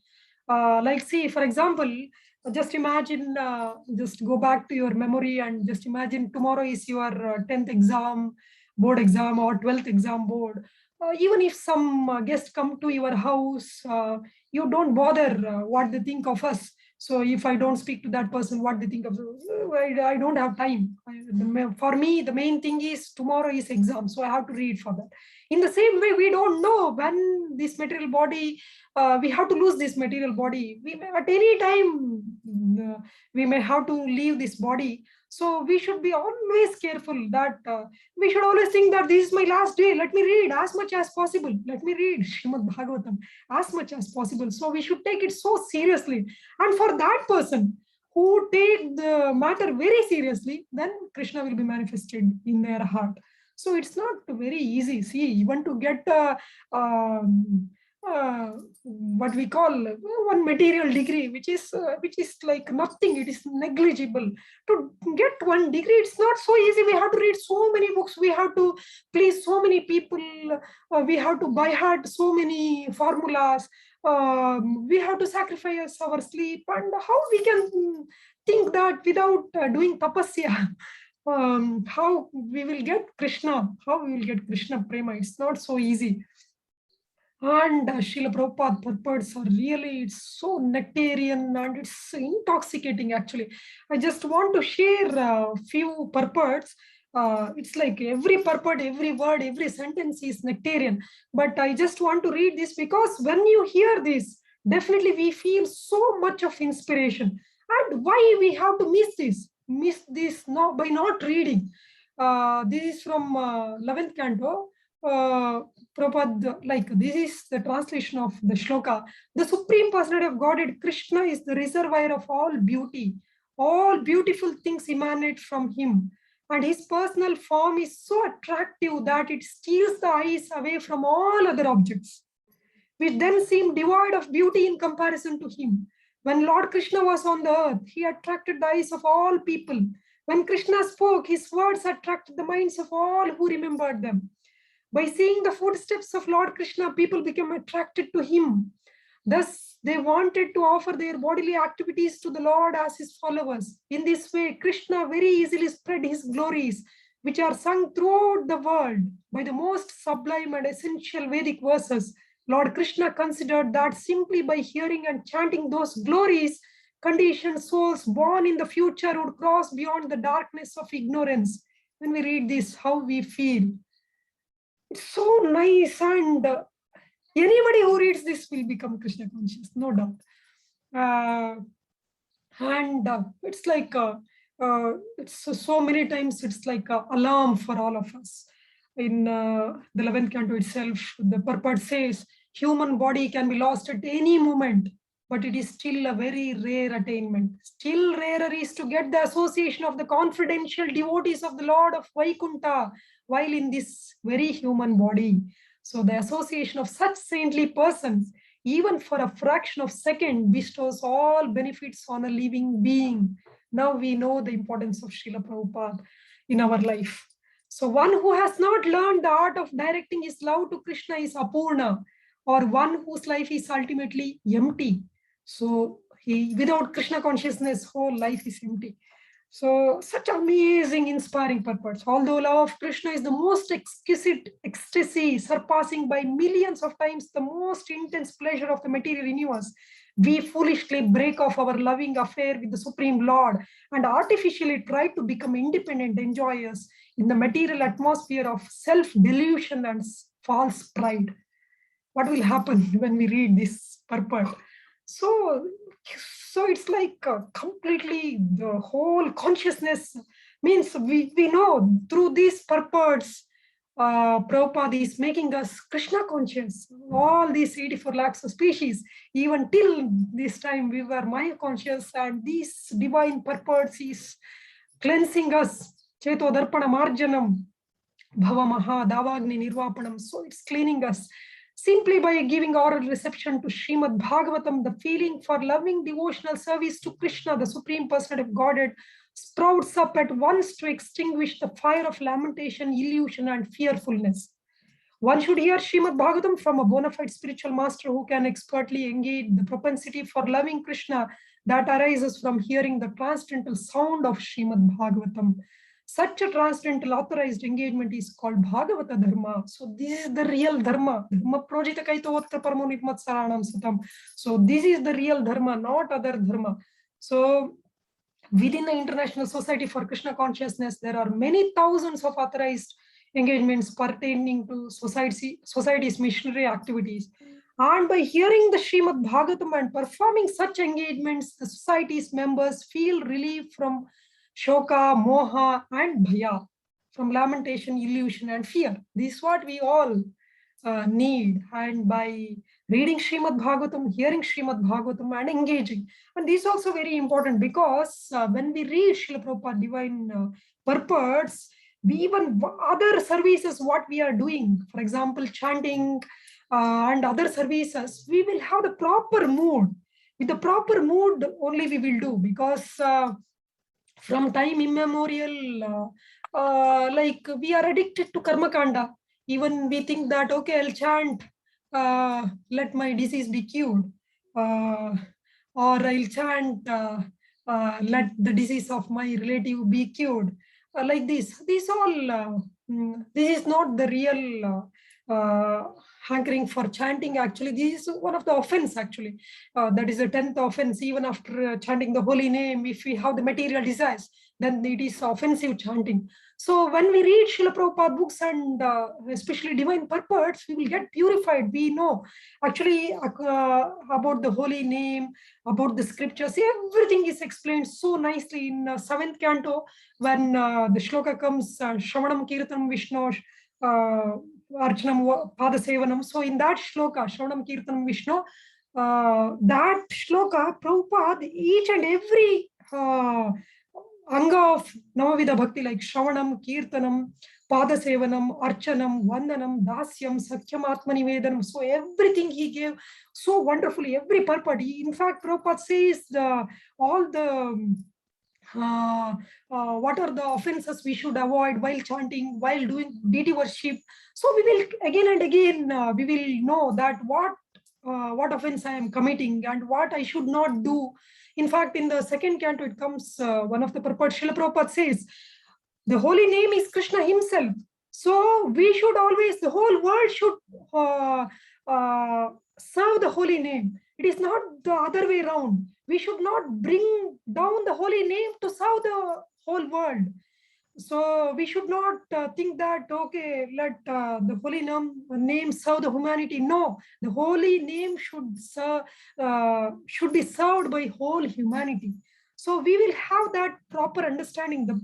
Like, see, for example, just imagine, just go back to your memory and just imagine tomorrow is your 10th exam, board exam, or 12th exam board. Even if some guests come to your house, you don't bother what they think of us. So if I don't speak to that person, what they think of, I don't have time. For me, the main thing is tomorrow is exam, so I have to read for that. In the same way, we don't know when this material body, we have to lose this material body. We may, at any time, we may have to leave this body. So we should be always careful that we should always think that this is my last day. Let me read as much as possible. Let me read Srimad Bhagavatam as much as possible. So we should take it so seriously. And for that person who take the matter very seriously, then Krishna will be manifested in their heart. So it's not very easy. See, even to get what we call one material degree, which is like nothing, it is negligible. To get one degree, it's not so easy. We have to read so many books, we have to please so many people, we have to by heart so many formulas, we have to sacrifice our sleep, and how we can think that without doing tapasya, how we will get Krishna, how we will get Krishna prema, it's not so easy. And Srila Prabhupada purports are really, it's so nectarian and it's intoxicating actually. I just want to share a few purports. It's like every purport, every word, every sentence is nectarian. But I just want to read this because when you hear this, definitely we feel so much of inspiration. And why we have to miss this now by not reading. This is from 11th canto. Prabhupada, like this is the translation of the shloka. The Supreme Personality of Godhead, Krishna, is the reservoir of all beauty. All beautiful things emanate from him. And his personal form is so attractive that it steals the eyes away from all other objects, which then seem devoid of beauty in comparison to him. When Lord Krishna was on the earth, he attracted the eyes of all people. When Krishna spoke, his words attracted the minds of all who remembered them. By seeing the footsteps of Lord Krishna, people became attracted to him. Thus, they wanted to offer their bodily activities to the Lord as his followers. In this way, Krishna very easily spread his glories, which are sung throughout the world by the most sublime and essential Vedic verses. Lord Krishna considered that simply by hearing and chanting those glories, conditioned souls born in the future would cross beyond the darkness of ignorance. When we read this, how we feel. It's so nice, and anybody who reads this will become Krishna conscious, no doubt. And it's like it's so many times it's like an alarm for all of us. In the 11th canto itself, the purport says human body can be lost at any moment, but it is still a very rare attainment. Still rarer is to get the association of the confidential devotees of the Lord of Vaikunta while in this very human body. So the association of such saintly persons, even for a fraction of second, bestows all benefits on a living being. Now we know the importance of Srila Prabhupada in our life. So one who has not learned the art of directing his love to Krishna is Apurna, or one whose life is ultimately empty. So he, without Krishna consciousness, whole life is empty. So such amazing, inspiring purpose. Although love of Krishna is the most exquisite ecstasy, surpassing by millions of times the most intense pleasure of the material universe, we foolishly break off our loving affair with the Supreme Lord and artificially try to become independent enjoyers in the material atmosphere of self-delusion and false pride. What will happen when we read this purport? So, so it's like completely the whole consciousness means we know through these purports, Prabhupada is making us Krishna conscious. All these 84 lakhs of species, even till this time we were Maya conscious, and these divine purports is cleansing us. Cheto darpana marjanam, bhavamaha davagni nirvapanam. So it's cleaning us. Simply by giving oral reception to Srimad Bhagavatam, the feeling for loving devotional service to Krishna, the Supreme Personality of Godhead, sprouts up at once to extinguish the fire of lamentation, illusion, and fearfulness. One should hear Srimad Bhagavatam from a bona fide spiritual master who can expertly engage the propensity for loving Krishna that arises from hearing the transcendental sound of Srimad Bhagavatam. Such a transcendental authorized engagement is called Bhagavata Dharma. So this is the real Dharma. So this is the real Dharma, not other Dharma. So within the International Society for Krishna Consciousness, there are many thousands of authorized engagements pertaining to society's missionary activities. And by hearing the Srimad Bhagavatam and performing such engagements, the society's members feel relief from shoka, moha, and bhaya, from lamentation, illusion, and fear. This is what we all need. And by reading Srimad Bhagavatam, hearing Srimad Bhagavatam, and engaging. And this is also very important because when we read Srila Prabhupada divine purports, we even other services, what we are doing, for example, chanting and other services, we will have the proper mood. With the proper mood only we will do, because from time immemorial, like we are addicted to karma kanda. Even we think that, okay, I'll chant, let my disease be cured, or I'll chant, let the disease of my relative be cured. Like this, this is not the real hankering for chanting. Actually, this is one of the offense. Actually, that is the 10th offense. Even after chanting the holy name, if we have the material desires, then it is offensive chanting. So when we read Srila Prabhupada books and especially divine purports, we will get purified. We know actually about the holy name, about the scriptures. Everything is explained so nicely in 7th canto when the shloka comes, Shravanam Kirtanam Vishnu, Archanam Padasevanam. So in that shloka, Shravanam Kirtanam Vishnu, that shloka, Prabhupada, each and every anga of Navavida Bhakti, like Shravanam, Kirtanam, Padasevanam, Archanam, Vandanam, Dasyam, Sakyam, Atmanivedanam. So everything he gave so wonderfully, every purport. In fact, Prabhupada says all the what are the offenses we should avoid while chanting, while doing deity worship. So we will again and again, we will know that what offense I am committing and what I should not do. In fact, in the 2nd canto, it comes one of the purports. Srila Prabhupada says, the holy name is Krishna himself. So we should always, the whole world should serve the holy name. It is not the other way around. We should not bring down the holy name to serve the whole world. So we should not think that, okay, let the holy name serve the humanity. No, the holy name should be served by whole humanity. So we will have that proper understanding, the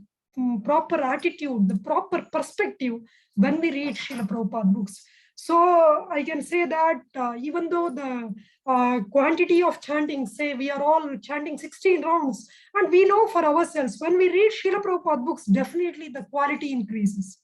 proper attitude, the proper perspective when we read Srila Prabhupada books. So I can say that even though the quantity of chanting, say we are all chanting 16 rounds, and we know for ourselves, when we read Srila Prabhupada books, definitely the quality increases.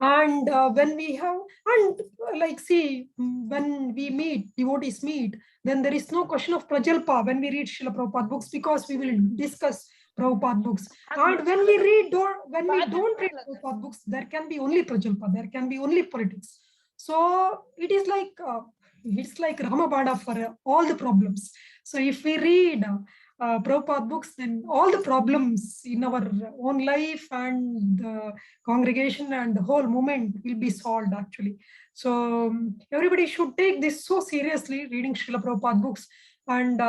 And when we have, and like, see, when we meet, devotees meet, then there is no question of Prajalpa when we read Srila Prabhupada books, because we will discuss Prabhupada books. And when we don't read Prabhupada books, there can be only Prajalpa, there can be only politics. So it is like, it's like Ramabada for all the problems. So if we read Prabhupada books, then all the problems in our own life and the congregation and the whole movement will be solved actually. So everybody should take this so seriously, reading Srila Prabhupada books. And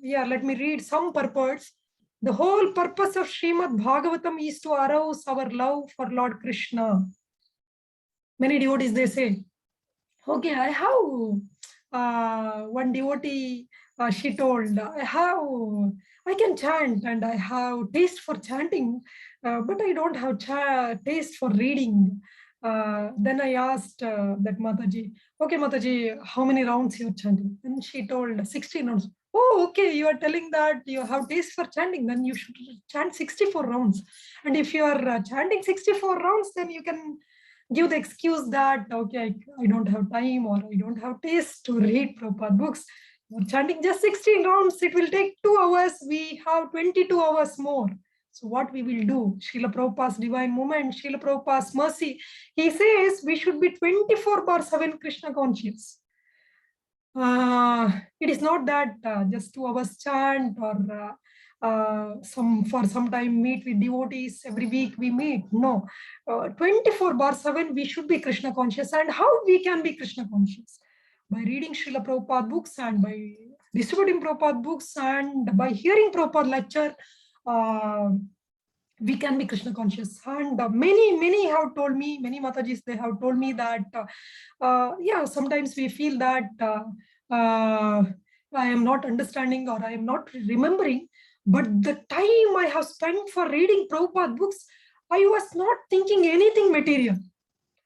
yeah, let me read some purports. The whole purpose of Srimad Bhagavatam is to arouse our love for Lord Krishna. Many devotees, they say, okay, I have one devotee, she told, I can chant and I have taste for chanting, but I don't have taste for reading. Then I asked that Mataji, okay, Mataji, how many rounds you're chanting? And she told 16 rounds. Oh, okay, you are telling that you have taste for chanting, then you should chant 64 rounds. And if you are chanting 64 rounds, then you can give the excuse that, okay, I don't have time or I don't have taste to read Prabhupada books. You're chanting just 16 rounds, it will take 2 hours. We have 22 hours more. So what we will do? Srila Prabhupada's divine movement, Srila Prabhupada's mercy, he says we should be 24/7 Krishna conscious. It is not that just 2 hours chant or for some time meet with devotees, every week we meet. No, 24/7 we should be Krishna conscious. And how we can be Krishna conscious? By reading Srila Prabhupada books and by distributing Prabhupada books and by hearing Prabhupada lecture, we can be Krishna conscious. And many have told me, many Matajis, they have told me that yeah, sometimes we feel that I am not understanding or I am not remembering, but the time I have spent for reading Prabhupada books, I was not thinking anything material.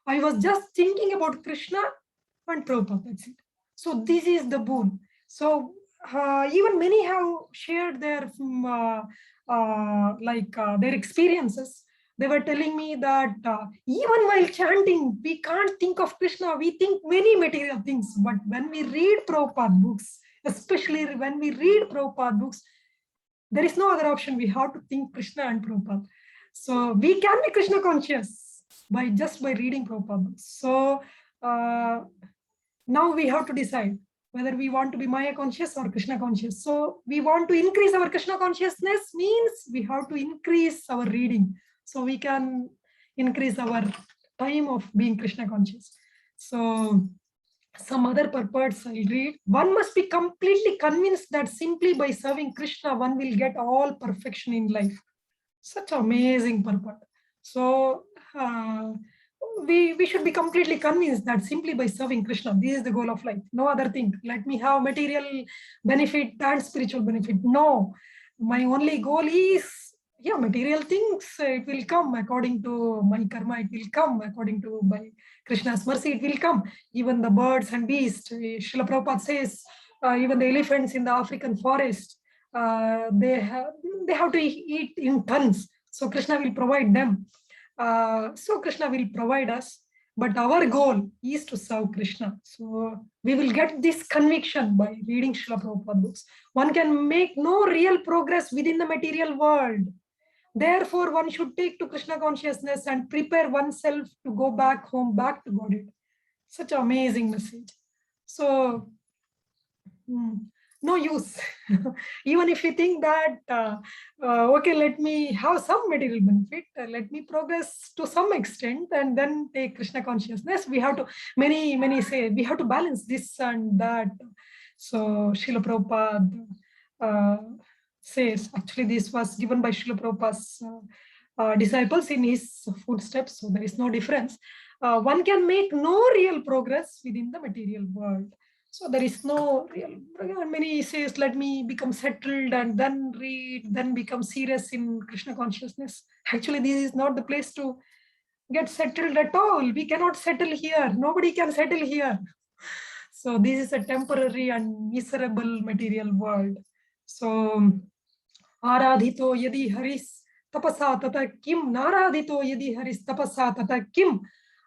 I was just thinking about Krishna and Prabhupada, that's it. So this is the boon. So even many have shared their their experiences. They were telling me that even while chanting, we can't think of Krishna. We think many material things. But when we read Prabhupada books, especially when we read Prabhupada books, there is no other option. We have to think Krishna and Prabhupada. So we can be Krishna conscious by reading Prabhupada books. So now we have to decide whether we want to be Maya conscious or Krishna conscious. So we want to increase our Krishna consciousness, means we have to increase our reading. So we can increase our time of being Krishna conscious. So some other purports I'll read. One must be completely convinced that simply by serving Krishna, one will get all perfection in life. Such amazing purport. So we should be completely convinced that simply by serving Krishna, this is the goal of life. No other thing. Let me have material benefit and spiritual benefit. No, my only goal is, yeah, material things, it will come according to my karma, it will come according to by Krishna's mercy, it will come. Even the birds and beasts, Srila Prabhupada says, even the elephants in the African forest, they have to eat in tons. So Krishna will provide them. So Krishna will provide us, but our goal is to serve Krishna. So we will get this conviction by reading Srila Prabhupada books. One can make no real progress within the material world. Therefore, one should take to Krishna consciousness and prepare oneself to go back home, back to Godhead. Such an amazing message. So, no use. Even if you think that, okay, let me have some material benefit, let me progress to some extent and then take Krishna consciousness. We have to, many say, we have to balance this and that. So Srila Prabhupada says, actually this was given by Srila Prabhupada's disciples in his footsteps, so there is no difference. One can make no real progress within the material world. So there is no real, many says, let me become settled and then read, then become serious in Krishna consciousness. Actually, this is not the place to get settled at all. We cannot settle here. Nobody can settle here. So this is a temporary and miserable material world. So, आराधितो यदि Haris tapasa tata kim, naradito yadi haris tapasa tata kim.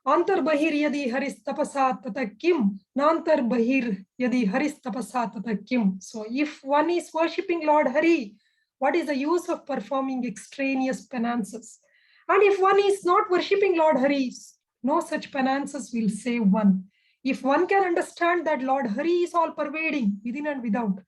Antar bahir yadi haris tapasa tata kim, nantar bahir yadi haris tapasa tata kim. So if one is worshipping Lord Hari, what is the use of performing extraneous penances? And if one is not worshipping Lord Hari, no such penances will save one. If one can understand that Lord Hari is all pervading within and without,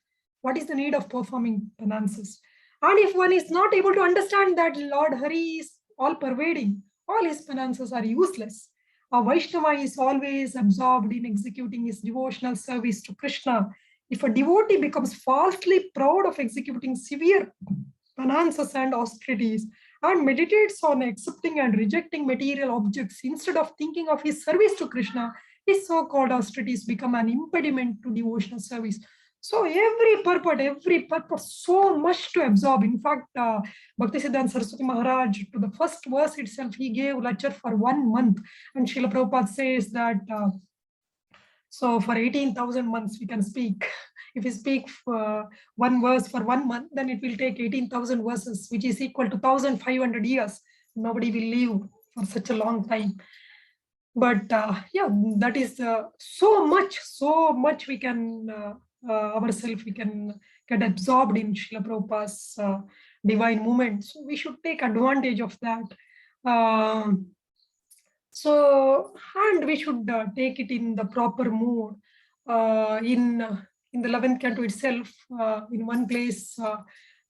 what is the need of performing penances? And if one is not able to understand that Lord Hari is all pervading, all his penances are useless. A Vaishnava is always absorbed in executing his devotional service to Krishna. If a devotee becomes falsely proud of executing severe penances and austerities and meditates on accepting and rejecting material objects instead of thinking of his service to Krishna, his so-called austerities become an impediment to devotional service. So every purpose, so much to absorb. In fact, Bhaktisiddhanta Saraswati Maharaj, to the first verse itself, he gave lecture for 1 month. And Srila Prabhupada says that, so for 18,000 months we can speak. If we speak one verse for 1 month, then it will take 18,000 verses, which is equal to 1,500 years. Nobody will live for such a long time. But yeah, that is so much we can ourselves, we can get absorbed in Srila Prabhupada's divine movement. So we should take advantage of that. And we should take it in the proper mood. In the 11th canto itself, in one place,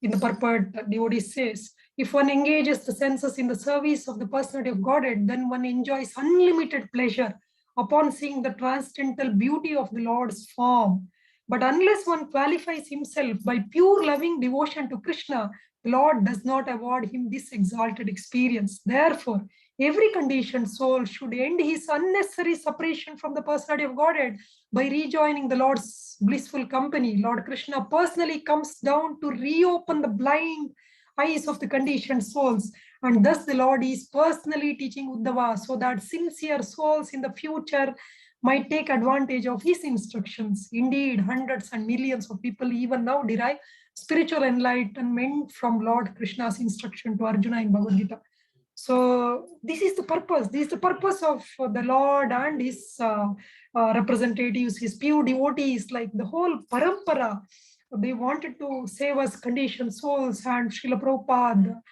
in the purport, devotee says, if one engages the senses in the service of the personality of Godhead, then one enjoys unlimited pleasure upon seeing the transcendental beauty of the Lord's form. But unless one qualifies himself by pure loving devotion to Krishna, the Lord does not award him this exalted experience. Therefore, every conditioned soul should end his unnecessary separation from the personality of Godhead by rejoining the Lord's blissful company. Lord Krishna personally comes down to reopen the blind eyes of the conditioned souls. And thus the Lord is personally teaching Uddhava so that sincere souls in the future might take advantage of his instructions. Indeed, hundreds and millions of people even now derive spiritual enlightenment from Lord Krishna's instruction to Arjuna in Bhagavad Gita. So this is the purpose. This is the purpose of the Lord and his representatives, his pure devotees, like the whole parampara. They wanted to save us conditioned souls, and Srila Prabhupada,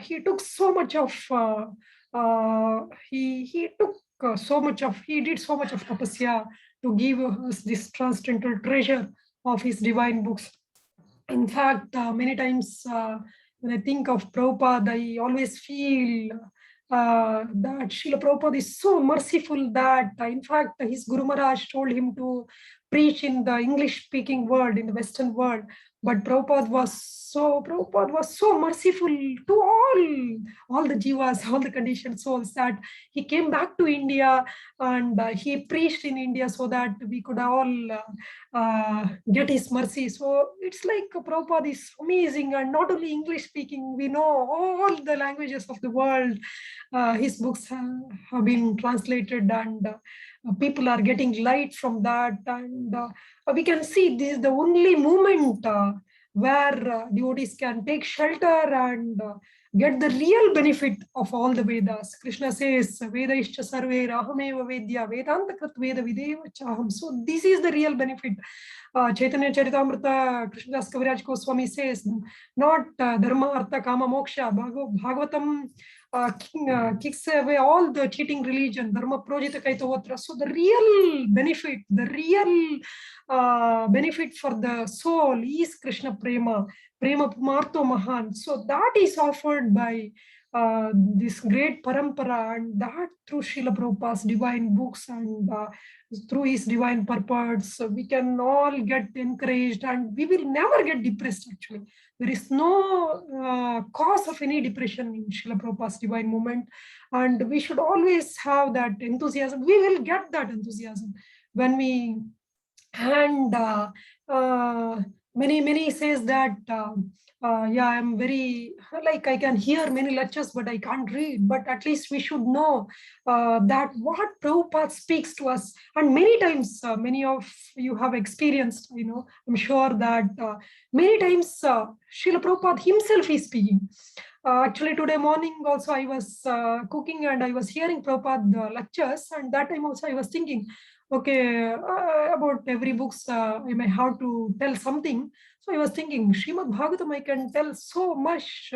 he took so much of he did so much of tapasya to give us this transcendental treasure of his divine books. In fact, many times when I think of Prabhupada, I always feel that Srila Prabhupada is so merciful that, in fact, his Guru Maharaj told him to preach in the English-speaking world, in the Western world. But Prabhupada was so merciful to all the jivas, all the conditioned souls, that he came back to India and he preached in India so that we could all get his mercy. So it's like Prabhupada is amazing, and not only English speaking, we know all the languages of the world. His books have been translated, and people are getting light from that. And we can see this is the only movement where devotees can take shelter and get the real benefit of all the Vedas. Krishna says, Vedaishcha sarve rahameva vedya vedanta krit veda videva chaham. So this is the real benefit. Chaitanya Charitamrita, Krishnadas Kaviraj Goswami says, not dharma, artha, kama, moksha. Bhagavatam kicks away all the cheating religion, dharma projita kaitavatra. So the real benefit, benefit for the soul is Krishna Prema, Prema Pumarto Mahan. So that is offered by this great parampara, and that through Srila Prabhupada's divine books and through his divine purports, we can all get encouraged, and we will never get depressed actually. There is no cause of any depression in Srila Prabhupada's divine movement, and we should always have that enthusiasm. We will get that enthusiasm when we, and many says that yeah, I'm very, like, I can hear many lectures but I can't read, but at least we should know that what Prabhupada speaks to us. And many times many of you have experienced, I'm sure that many times Srila Prabhupada himself is speaking. Actually, today morning also I was cooking and I was hearing Prabhupada lectures, and that time also I was thinking, okay, about every books I may have to tell something. So I was thinking, Srimad Bhagavatam I can tell so much.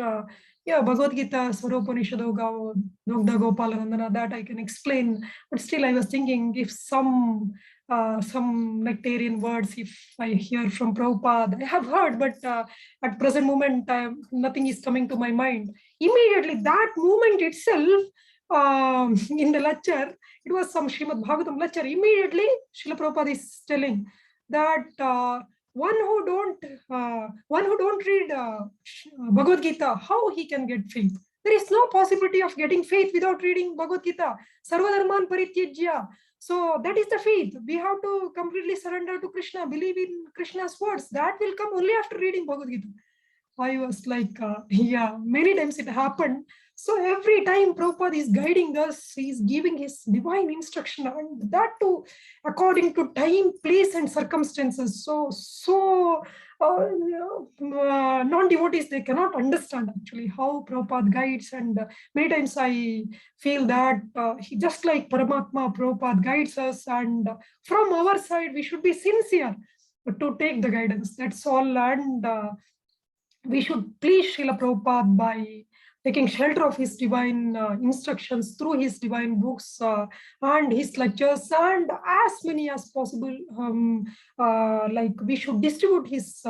Yeah, Bhagavad Gita, Saropanishad, Dogda Gopalanandana, that I can explain. But still, I was thinking if some nectarian words, if I hear from Prabhupada, I have heard, but at present moment, nothing is coming to my mind. Immediately, that moment itself, in the lecture, it was some Srimad Bhagavatam lecture. Immediately, Srila Prabhupada is telling that one who don't read Bhagavad Gita, how he can get faith? There is no possibility of getting faith without reading Bhagavad Gita. Sarvadharman parityajya. So that is the faith. We have to completely surrender to Krishna, believe in Krishna's words. That will come only after reading Bhagavad Gita. I was like, yeah, many times it happened. So every time Prabhupada is guiding us, he's giving his divine instruction, and that too according to time, place, and circumstances. Non-devotees, they cannot understand actually how Prabhupada guides. And many times I feel that he, just like Paramatma, Prabhupada guides us, and from our side, we should be sincere to take the guidance. That's all. And we should please Srila Prabhupada by taking shelter of his divine instructions through his divine books and his lectures, and as many as possible, like we should distribute his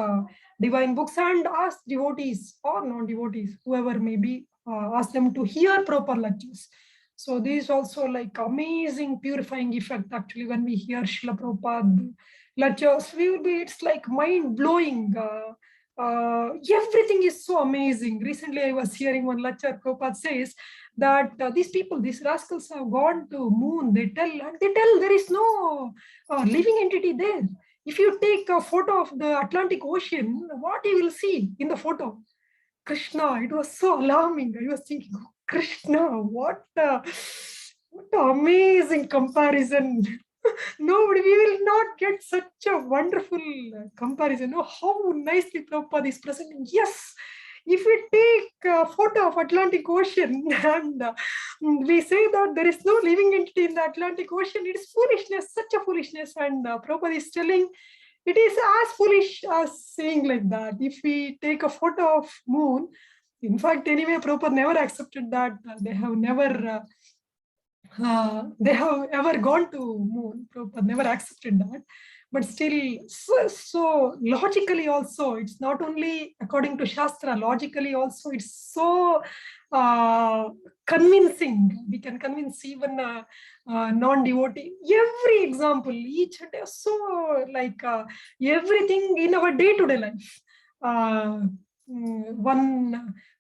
divine books and ask devotees or non-devotees, whoever may be, ask them to hear proper lectures. So this is also like amazing purifying effect actually when we hear Srila Prabhupada lectures. We will be, it's like mind blowing. Everything is so amazing. Recently, I was hearing one lecture. Prabhupada says that these people, these rascals, have gone to moon. They tell there is no living entity there. If you take a photo of the Atlantic Ocean, what you will see in the photo? Krishna. It was so alarming. I was thinking, oh, Krishna, what amazing comparison. Nobody, we will not get such a wonderful comparison. Oh, how nicely Prabhupada is presenting. Yes, if we take a photo of Atlantic Ocean and we say that there is no living entity in the Atlantic Ocean, it is foolishness, such a foolishness. And Prabhupada is telling it is as foolish as saying like that. If we take a photo of moon, in fact, anyway, Prabhupada never accepted that. They have ever gone to moon. Prabhupada never accepted that. But still, so logically also, it's not only according to Shastra, logically also, it's so convincing. We can convince even a non-devotee. Every example, each and so like everything in our day-to-day life.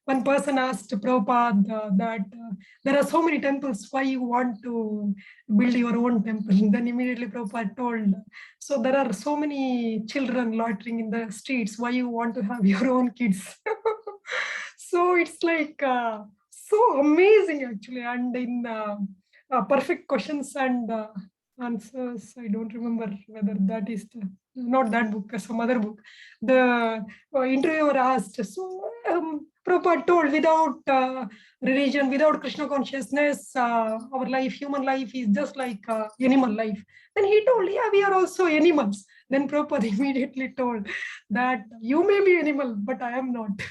One person asked Prabhupada that there are so many temples, why you want to build your own temple? Then immediately Prabhupada told, so there are so many children loitering in the streets, why you want to have your own kids? So it's like so amazing actually. And in perfect questions and answers, I don't remember whether that is not that book, some other book. The interviewer asked, so Prabhupada told, without religion, without Krishna consciousness, our life, human life is just like animal life. Then he told, yeah, we are also animals. Then Prabhupada immediately told that you may be animal, but I am not.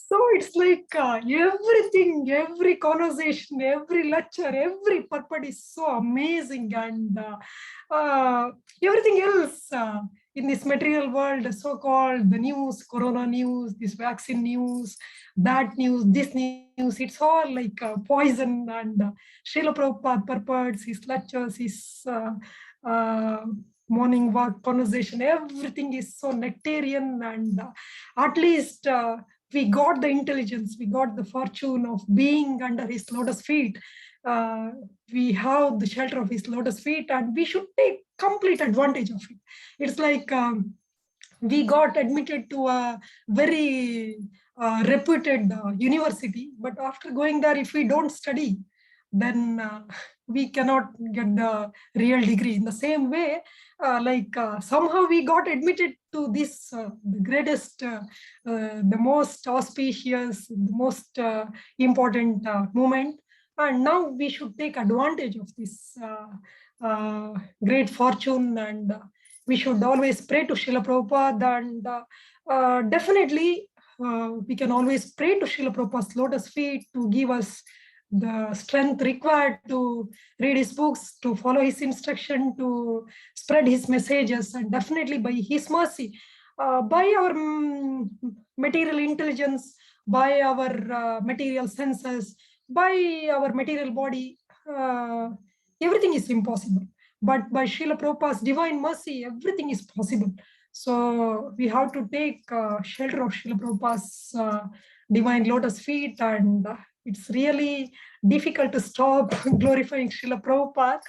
So it's like everything, every conversation, every lecture, every purport is so amazing. And everything else in this material world, so-called the news, corona news, this vaccine news, that news, this news, it's all like poison. And Srila Prabhupada purports, his lectures, his morning walk conversation, everything is so nectarian. And at least we got the intelligence, we got the fortune of being under his lotus feet. We have the shelter of his lotus feet, and we should take complete advantage of it. It's like we got admitted to a very reputed university, but after going there, if we don't study, then we cannot get the real degree. In the same way, somehow we got admitted to this the greatest, the most auspicious, the most important moment. And now we should take advantage of this great fortune, and we should always pray to Srila Prabhupada, and definitely we can always pray to Srila Prabhupada's lotus feet to give us the strength required to read his books, to follow his instruction, to spread his messages. And definitely by his mercy, by our material intelligence, by our material senses, by our material body, everything is impossible. But by Srila Prabhupada's divine mercy, everything is possible. So we have to take shelter of Srila Prabhupada's divine lotus feet, and it's really difficult to stop glorifying Srila Prabhupada.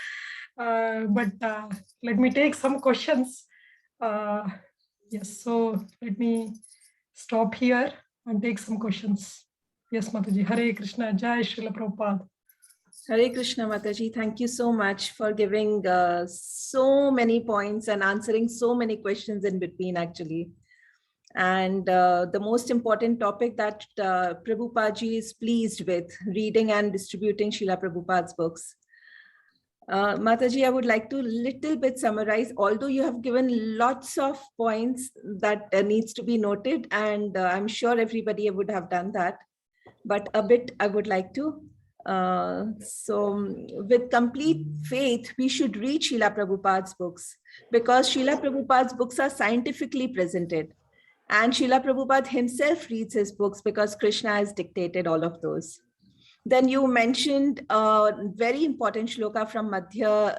But let me take some questions. Yes, so let me stop here and take some questions. Yes, Mataji. Hare Krishna, Jai Srila Prabhupada.
Hare Krishna, Mataji. Thank you so much for giving so many points and answering so many questions in between, actually. And the most important topic that Prabhupada is pleased with, reading and distributing Srila Prabhupada's books. Mataji, I would like to little bit summarize, although you have given lots of points that needs to be noted, and I'm sure everybody would have done that, but a bit I would like to. So with complete faith, we should read Srila Prabhupada's books, because Srila Prabhupada's books are scientifically presented. And Srila Prabhupada himself reads his books because Krishna has dictated all of those. Then you mentioned a very important shloka from Madhya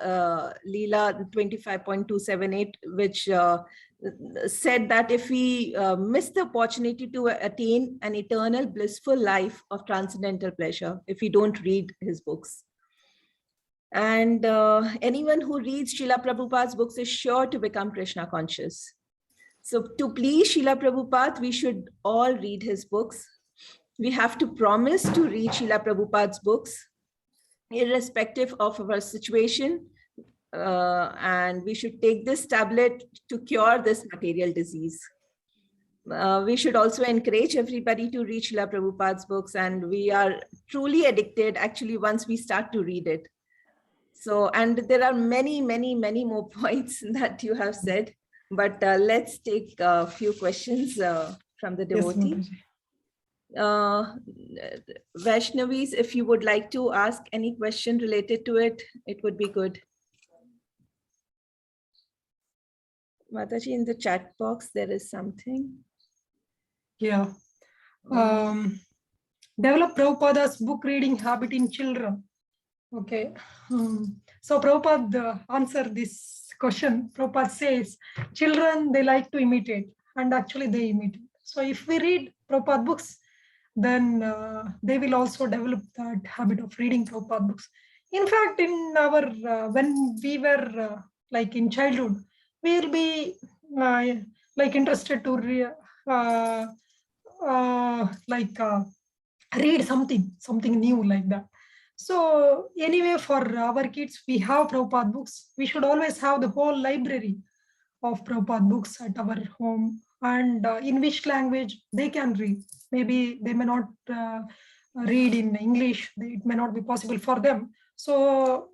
Leela 25.278, which said that if we miss the opportunity to attain an eternal blissful life of transcendental pleasure, if we don't read his books. And anyone who reads Srila Prabhupada's books is sure to become Krishna conscious. So to please Srila Prabhupada, we should all read his books. We have to promise to read Srila Prabhupada's books, irrespective of our situation. And we should take this tablet to cure this material disease. We should also encourage everybody to read Srila Prabhupada's books, and we are truly addicted actually once we start to read it. So, and there are many, many, many more points that you have said, but let's take a few questions from the devotee. Vaishnavis, if you would like to ask any question related to it, it would be good. Mataji, in the chat box, there is something.
Yeah. Develop Prabhupada's book reading habit in children. Okay. So Prabhupada answered this question. Prabhupada says, children, they like to imitate, and actually they imitate. So if we read Prabhupada books, then they will also develop that habit of reading Prabhupada books. In fact, in our when we were like in childhood, we will be like interested to read something new like that. So anyway, for our kids, we have Prabhupada books. We should always have the whole library of Prabhupada books at our home, and in which language they can read. Maybe they may not read in English. It may not be possible for them. So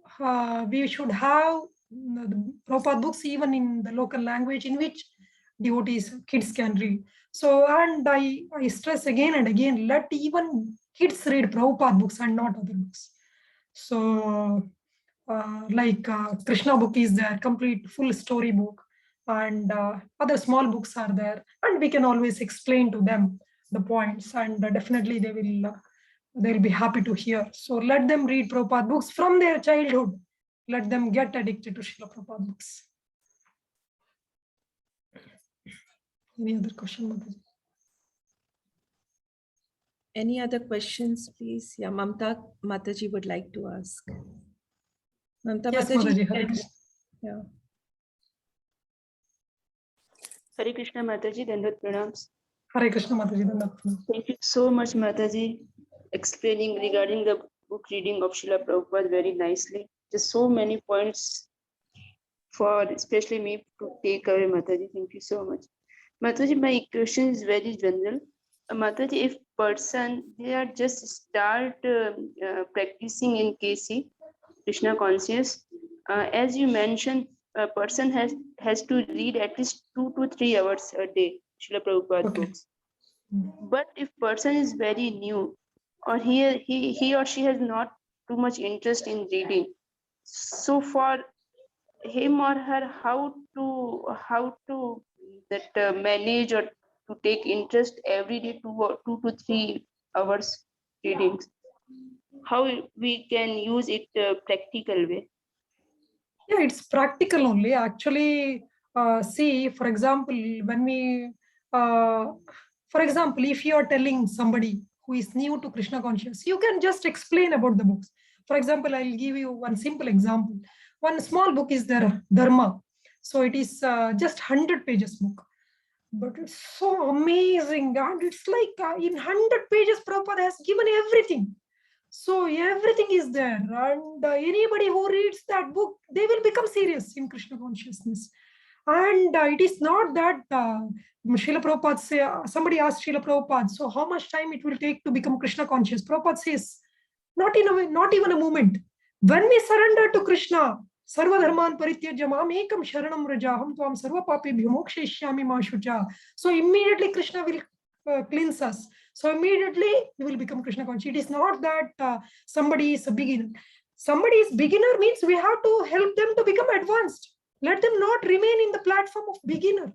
we should have the Prabhupada books even in the local language in which devotees, kids can read. So, and I stress again and again, let even kids read Prabhupada books and not other books. So like Krishna book is there, complete full story book, and other small books are there, and we can always explain to them the points, and definitely they'll be happy to hear. So let them read Prabhupada books from their childhood. Let them get addicted to Srila Prabhupada books. Any other question, Mataji?
Any other questions, please? Yeah, Mamta Mataji would like to ask. Mamta
Yes,
Mataji.
Mataji.
Yeah.
Hare Krishna Mataji, Dandavat Pranams.
Hare Krishna Mataji, Dandavat Pranams.
Thank you so much, Mataji, explaining regarding the book reading of Srila Prabhupada very nicely. Just so many points for especially me to take away, Mataji. Thank you so much. Mataji, my question is very general. Mataji, if person they are just start practicing in KC, Krishna conscious, as you mentioned, a person has to read at least 2 to 3 hours a day, Srila Prabhupada
Okay.
books. But if person is very new, or he or she has not too much interest in reading, so for him or her, how to that manage or to take interest every day, 2 to 3 hours readings, how we can use it practical way.
Yeah, it's practical only. Actually, see, for example, when we, for example, if you are telling somebody who is new to Krishna conscious, you can just explain about the books. For example, I'll give you one simple example. One small book is there, Dharma. So it is just 100 pages book. But it's so amazing. And it's like in 100 pages, Prabhupada has given everything. So everything is there, and anybody who reads that book, they will become serious in Krishna consciousness. And it is not that Srila Prabhupada say, somebody asked Srila Prabhupada, so how much time it will take to become Krishna conscious? Prabhupada says, not in a way, not even a moment. When we surrender to Krishna, Sarva Dharman Parityajya Mam Ekam Sharanam Rajaham Tvam Sarva Papebhyo Mokshayishyami Ma Shucha. So immediately Krishna will cleanse us. So immediately you will become Krishna conscious. It is not that somebody is a beginner. Somebody is beginner means we have to help them to become advanced. Let them not remain in the platform of beginner.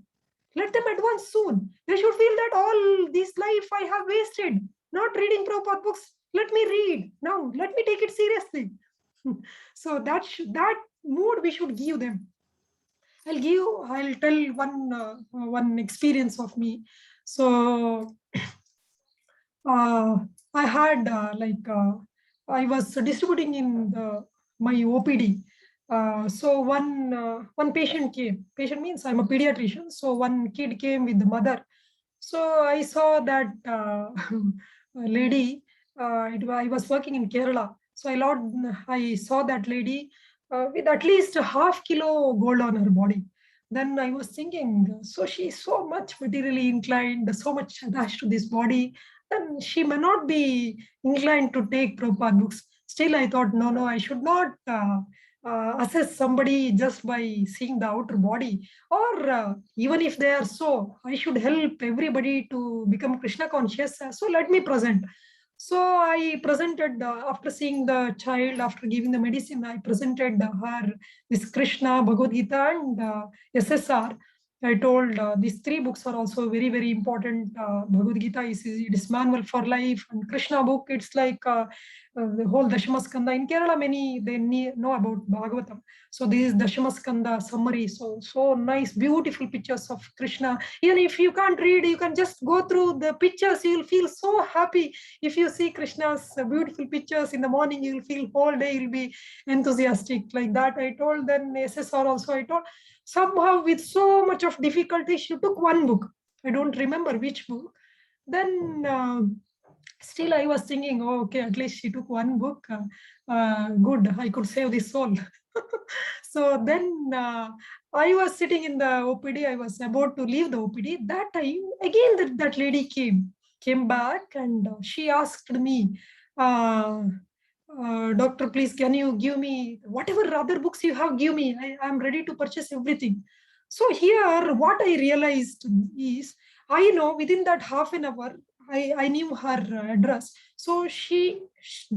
Let them advance soon. They should feel that all this life I have wasted not reading Prabhupada books. Let me read now. Let me take it seriously. So that mood we should give them. I'll tell one experience of me. So I had I was distributing in my OPD. So one patient came. Patient means I'm a pediatrician. So one kid came with the mother. So I saw that lady. I was working in Kerala. So I saw that lady with at least a half kilo gold on her body. Then I was thinking, so she's so much materially inclined, so much attached to this body, then she may not be inclined to take Prabhupada books. Still, I thought, no, I should not assess somebody just by seeing the outer body. Or even if they are so, I should help everybody to become Krishna conscious. So let me present. So I presented, after seeing the child, after giving the medicine, I presented her this Krishna, Bhagavad Gita, and SSR. I told these three books are also very, very important. Bhagavad Gita it is manual for life, and Krishna book, it's like the whole Dashamaskanda. In Kerala, many they know about Bhagavatam. So this is Dashamaskanda summary. So nice, beautiful pictures of Krishna. Even if you can't read, you can just go through the pictures. You will feel so happy if you see Krishna's beautiful pictures in the morning. You will feel whole day you'll be enthusiastic like that. I told then SSR also. I told somehow with so much of difficulty she took one book. I don't remember which book. Then still I was thinking, oh, okay, at least she took one book. Good, I could save this soul. So then I was sitting in the OPD. I was about to leave the OPD. That time again that lady came back, and she asked me, doctor, please, can you give me whatever other books you have, give me. I'm ready to purchase everything. So here, what I realized is, I know within that half an hour, I knew her address. So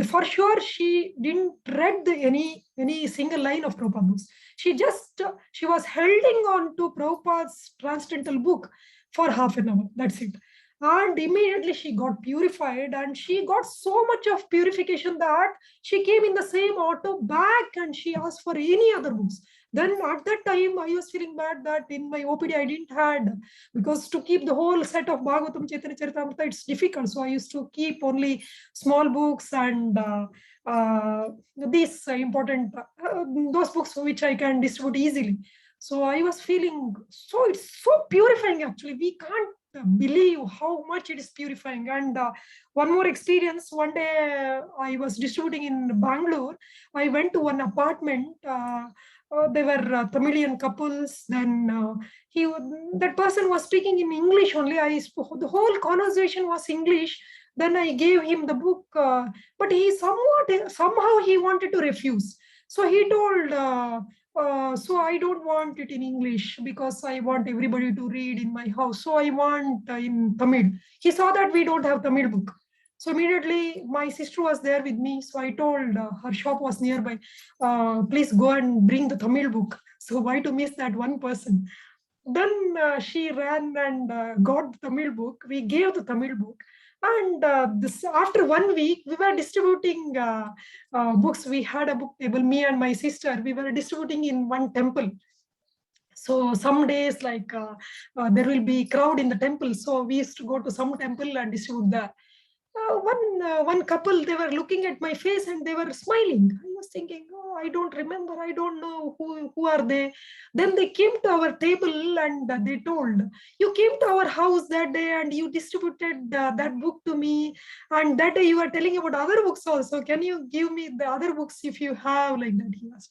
for sure, she didn't read any single line of Prabhupada books. She was holding on to Prabhupada's transcendental book for half an hour. That's it. And immediately she got purified, and she got so much of purification that she came in the same auto back and she asked for any other books. Then at that time, I was feeling bad that in my OPD I didn't had, because to keep the whole set of Bhagavatam, Chaitanya Charitamrita, it's difficult. So I used to keep only small books and these important, those books which I can distribute easily. So I was feeling, so it's so purifying actually. We can't believe how much it is purifying. And one more experience, one day I was distributing in Bangalore. I went to one apartment. they were Tamilian couples. Then that person was speaking in English only. The whole conversation was English. Then I gave him the book, but somehow he wanted to refuse. So he told, so I don't want it in English because I want everybody to read in my house. So I want in Tamil. He saw that we don't have Tamil book. So immediately my sister was there with me. So I told, her shop was nearby, please go and bring the Tamil book. So why to miss that one person? Then she ran and got the Tamil book. We gave the Tamil book. And this after 1 week, we were distributing books. We had a book table, me and my sister. We were distributing in one temple. So some days, like there will be crowd in the temple. So we used to go to some temple and distribute there. One couple, they were looking at my face and they were smiling. I was thinking, oh, I don't remember, I don't know who are they. Then they came to our table and they told, you came to our house that day and you distributed that book to me, and that day you were telling about other books also. Can you give me the other books if you have? Like that he asked.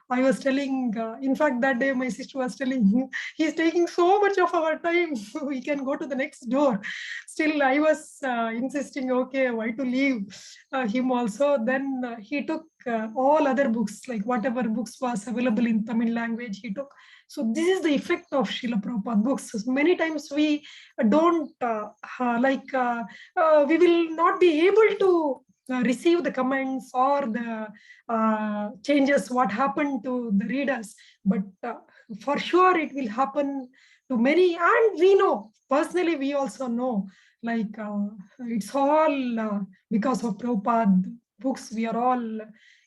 I was telling, in fact, that day my sister was telling, he's taking so much of our time, we can go to the next door. Still, I was insisting, okay, why to leave him also. Then he took all other books, like whatever books was available in Tamil language, he took. So this is the effect of Srila Prabhupada books. So many times we don't, we will not be able to receive the comments or the changes what happened to the readers, but for sure it will happen to many. And we know, personally we also know, like it's all because of Prabhupada books. We are all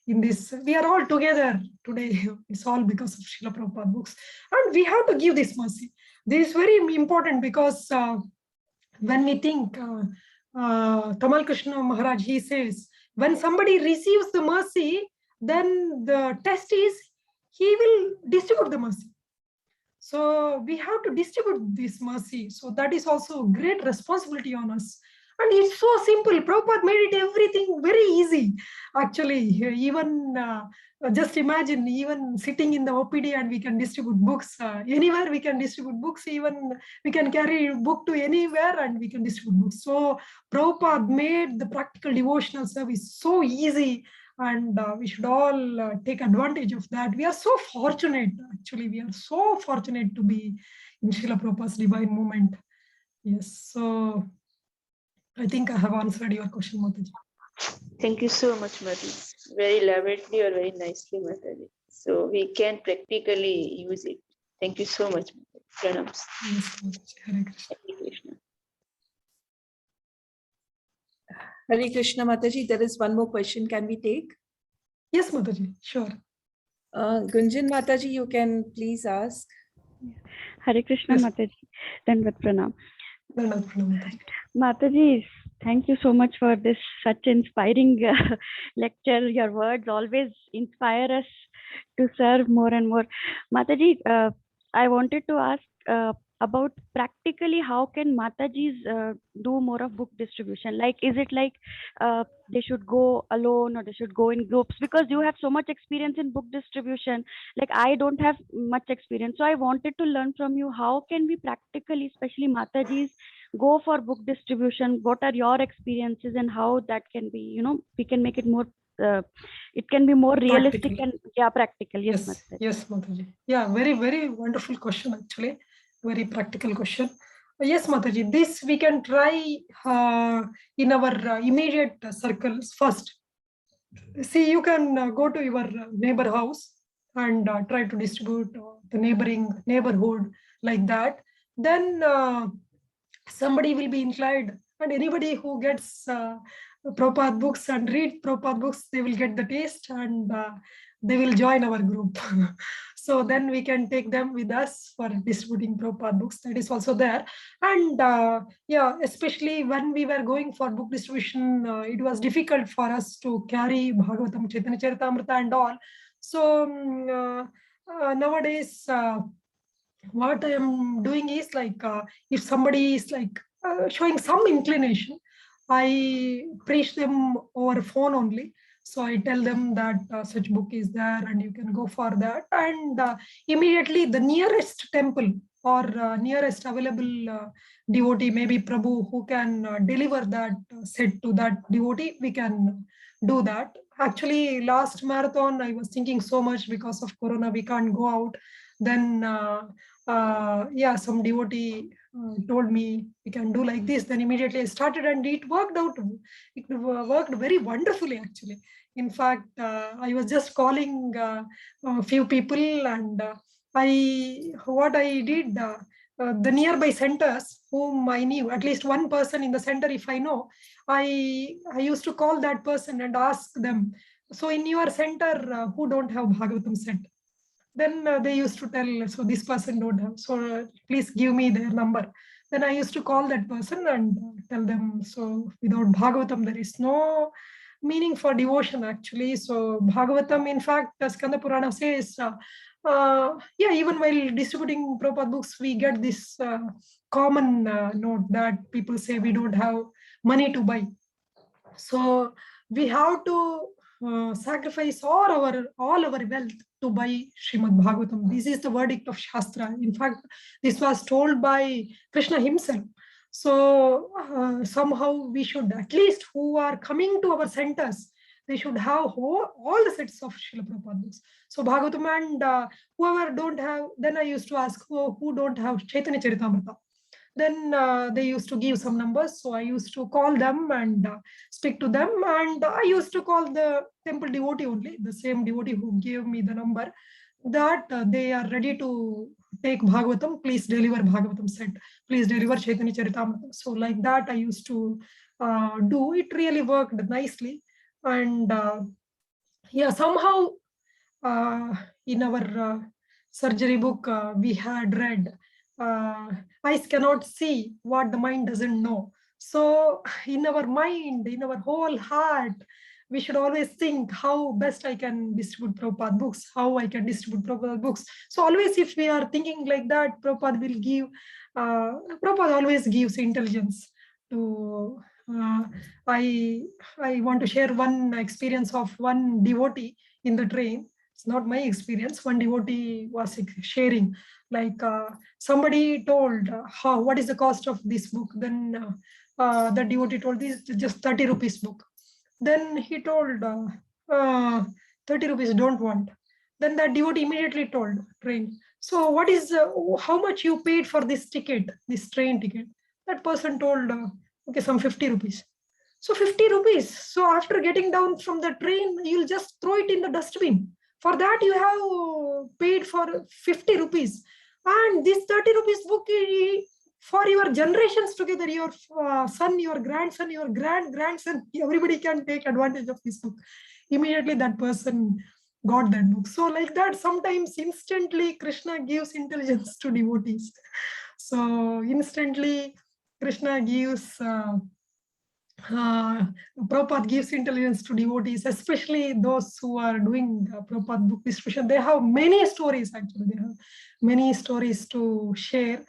in this, we are all together today. It's all because of Srila Prabhupada books, and we have to give this mercy. This is very important because when we think Tamal Krishna Maharaj, he says, when somebody receives the mercy, then the test is he will distribute the mercy. So we have to distribute this mercy. So that is also a great responsibility on us. And it's so simple. Prabhupada made it everything very easy. Actually, even just imagine, even sitting in the OPD and we can distribute books. Anywhere we can distribute books. Even we can carry book to anywhere and we can distribute books. So Prabhupada made the practical devotional service so easy. And we should all take advantage of that. We are so fortunate, actually. We are so fortunate to be in Srila Prabhupada's divine movement. Yes, so I think I have answered your question, Mataji.
Thank you so much, Mataji. Very elaborately or very nicely, Mataji. So we can practically use it. Thank you so much, Mataji. Pranams.
Yes, Mataji. Hare Krishna.
Hare Krishna.
Hare Krishna, Mataji. There is one more question. Can we take?
Yes, Mataji. Sure.
Gunjan Mataji, you can please ask.
Hare Krishna,
Yes.
Mataji. Dandavat Pranam.
Mataji.
Mataji, thank you so much for this such inspiring lecture. Your words always inspire us to serve more and more. Mataji, I wanted to ask about practically how can Matajis do more of book distribution? Like, is it like they should go alone or they should go in groups? Because you have so much experience in book distribution. Like, I don't have much experience. So I wanted to learn from you, how can we practically, especially Matajis, go for book distribution? What are your experiences and how that can be, you know, we can make it more, it can be more realistic
Practical.
and yeah, practical. Yes,
Yes,
Mataji.
yes, Mataji. Yeah, very, very wonderful question, actually. Very practical question. Yes, Mataji, this we can try in our immediate circles first. See, you can go to your neighbor house and try to distribute the neighborhood like that. Then somebody will be inclined, and anybody who gets Prabhupada books and read Prabhupada books, they will get the taste and they will join our group. So then we can take them with us for distributing Prabhupada books. That is also there. And yeah, especially when we were going for book distribution, it was difficult for us to carry Bhagavatam, Chaitanya Charitamrita and all. So nowadays, what I am doing is like, if somebody is like showing some inclination, I preach them over phone only. So I tell them that such book is there and you can go for that. And immediately the nearest temple or nearest available devotee, maybe Prabhu, who can deliver that set to that devotee, we can do that. Actually, last marathon, I was thinking so much because of Corona, we can't go out. Then, yeah, some devotee told me we can do like this. Then immediately I started and it worked out. It worked very wonderfully, actually. In fact, I was just calling a few people and what I did, the nearby centers whom I knew, at least one person in the center, if I know, I used to call that person and ask them, so in your center, who don't have Bhagavatam set? Then they used to tell, so this person don't have, so please give me their number. Then I used to call that person and tell them, so without Bhagavatam, there is no meaning for devotion actually. So Bhagavatam, in fact, as Skanda Purana says, yeah, even while distributing Prabhupada books, we get this common note that people say we don't have money to buy. So we have to sacrifice all our wealth to buy Srimad Bhagavatam. This is the verdict of Shastra. In fact, this was told by Krishna himself. So somehow we should, at least who are coming to our centers, they should have all the sets of Srila Prabhupada books. So Bhagavatam and whoever don't have, then I used to ask who don't have Chaitanya Charitamrita. Then they used to give some numbers. So I used to call them and speak to them. And I used to call the temple devotee only, the same devotee who gave me the number, that they are ready to take Bhagavatam, please deliver Bhagavatam set, please deliver Chaitanya Charitamrita. So like that I used to do. It really worked nicely. And yeah, somehow in our surgery book, we had read, eyes cannot see what the mind doesn't know. So in our mind, in our whole heart, we should always think how best I can distribute Prabhupada books, how I can distribute Prabhupada books. So always if we are thinking like that, Prabhupada will give, Prabhupada always gives intelligence to, I want to share one experience of one devotee in the train. It's not my experience. One devotee was sharing, like somebody told, what is the cost of this book? Then the devotee told, this is just 30 rupees book. Then he told, 30 rupees don't want. Then that devotee immediately told, train, so what is, how much you paid for this ticket, this train ticket? That person told, okay, some 50 rupees. So 50 rupees. So after getting down from the train, you'll just throw it in the dustbin. For that, you have paid for 50 rupees. And this 30 rupees book, for your generations together, your son, your grandson, your grandson, everybody can take advantage of this book. Immediately that person got that book. So like that, sometimes instantly Krishna gives intelligence to devotees. So instantly Krishna gives, Prabhupada gives intelligence to devotees, especially those who are doing Prabhupada book distribution. They have many stories, actually. They have many stories to share.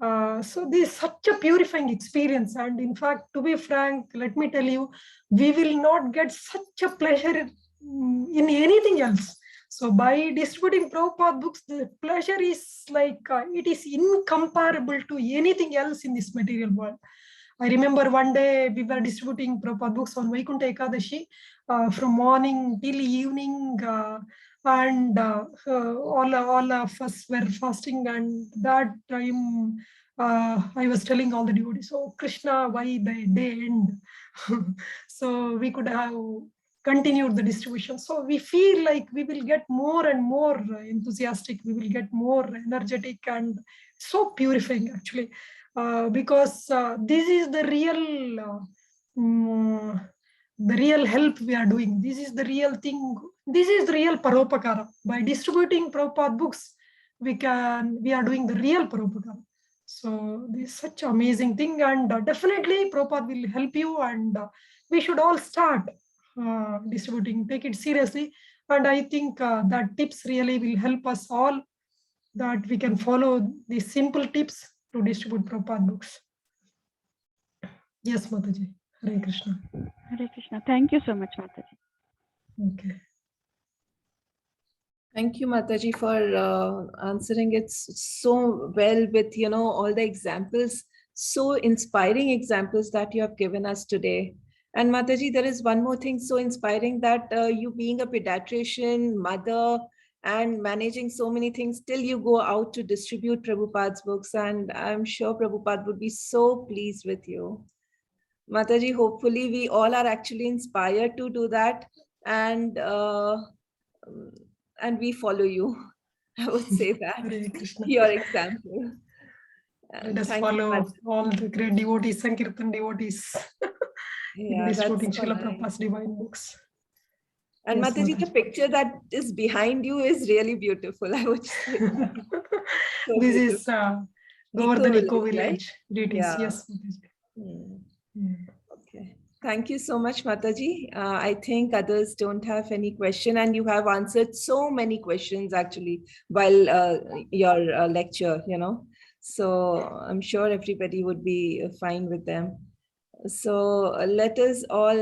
So this is such a purifying experience. And in fact, to be frank, let me tell you, we will not get such a pleasure in anything else. So by distributing Prabhupada books, the pleasure is like, it is incomparable to anything else in this material world. I remember one day we were distributing Prabhupada books on Vaikuntha Ekadashi from morning till evening, and all of us were fasting. And that time I was telling all the devotees, "Oh Krishna, why the day end?" So we could have continued the distribution. So we feel like we will get more and more enthusiastic. We will get more energetic and so purifying, actually. Because this is the real help we are doing. This is the real thing. This is the real paropakara. By distributing Prabhupada books, we are doing the real paropakara. So this is such an amazing thing, and definitely Prabhupada will help you, and we should all start distributing. Take it seriously, and I think that tips really will help us all, that we can follow these simple tips to distribute Prabhupada books. Yes, Mataji. Hare Krishna.
Hare Krishna. Thank you so much, Mataji.
Okay.
Thank you, Mataji, for answering it so well with, all the examples, so inspiring examples that you have given us today. And Mataji, there is one more thing so inspiring, that you being a pediatrician, mother, and managing so many things, still you go out to distribute Prabhupada's books. And I'm sure Prabhupada would be so pleased with you. Mataji, hopefully we all are actually inspired to do that. And we follow you. I would say that.
Hare Krishna.
Your example.
Let us
Thank you,
follow
Mataji.
all the great devotees, Sankirtan devotees, in
Yeah,
distributing
that's so
Srila
nice.
Prabhupada's divine books.
And
Yes,
Mataji, the
Mataji.
picture that is behind you is really beautiful. I would say that. So
This
beautiful.
is Govardhan Eco
Village, right?
Village deities.
Yeah.
Yes, Mataji. Mm.
Okay. Thank you so much, Mataji. I think others don't have any question, and you have answered so many questions actually while your lecture, So I'm sure everybody would be fine with them. So let us all,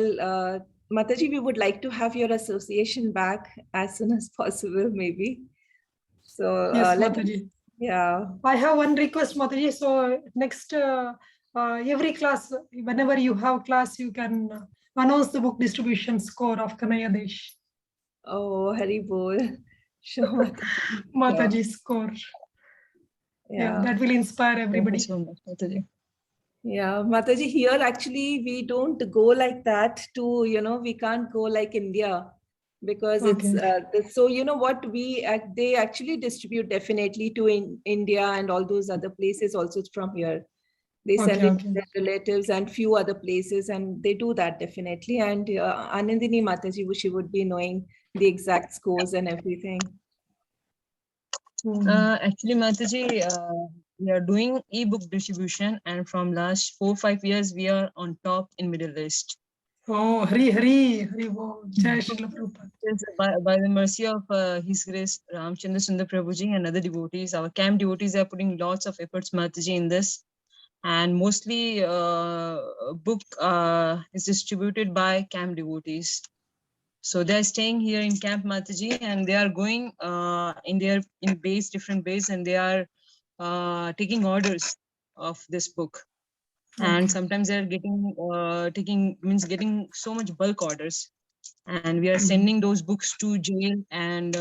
Mataji, we would like to have your association back as soon as possible, maybe. So
Yes,
let us,
Mataji.
yeah.
I have one request, Mataji. So next, every class, whenever you have class, you can announce the book distribution score of Kanaya Desh.
Oh, Hari Bol. Sure, Mataji.
Mataji score.
Yeah.
That will inspire
Thank you
everybody.
so much, Mataji.
Yeah, Mataji, here actually we don't go like that to, we can't go like India, because
Okay.
so what they actually distribute definitely to India and all those other places also from here. They send it to their relatives and few other places, and they do that definitely. And Anandini Mataji, she would be knowing the exact scores and everything.
Actually, Mataji, we are doing e-book distribution, and from last 4-5 years, we are on top in Middle East.
Oh, Hari Hari, Hari Bol, Jai Srila Prabhupada.
Yes, by the mercy of His Grace Ramchandra Sundar Prabhuji and other devotees, our camp devotees are putting lots of efforts, Mataji, in this. And mostly book is distributed by camp devotees. So they're staying here in Camp Mataji, and they are going in different base, and they are taking orders of this book. And sometimes they're getting so much bulk orders, and we are sending those books to jail and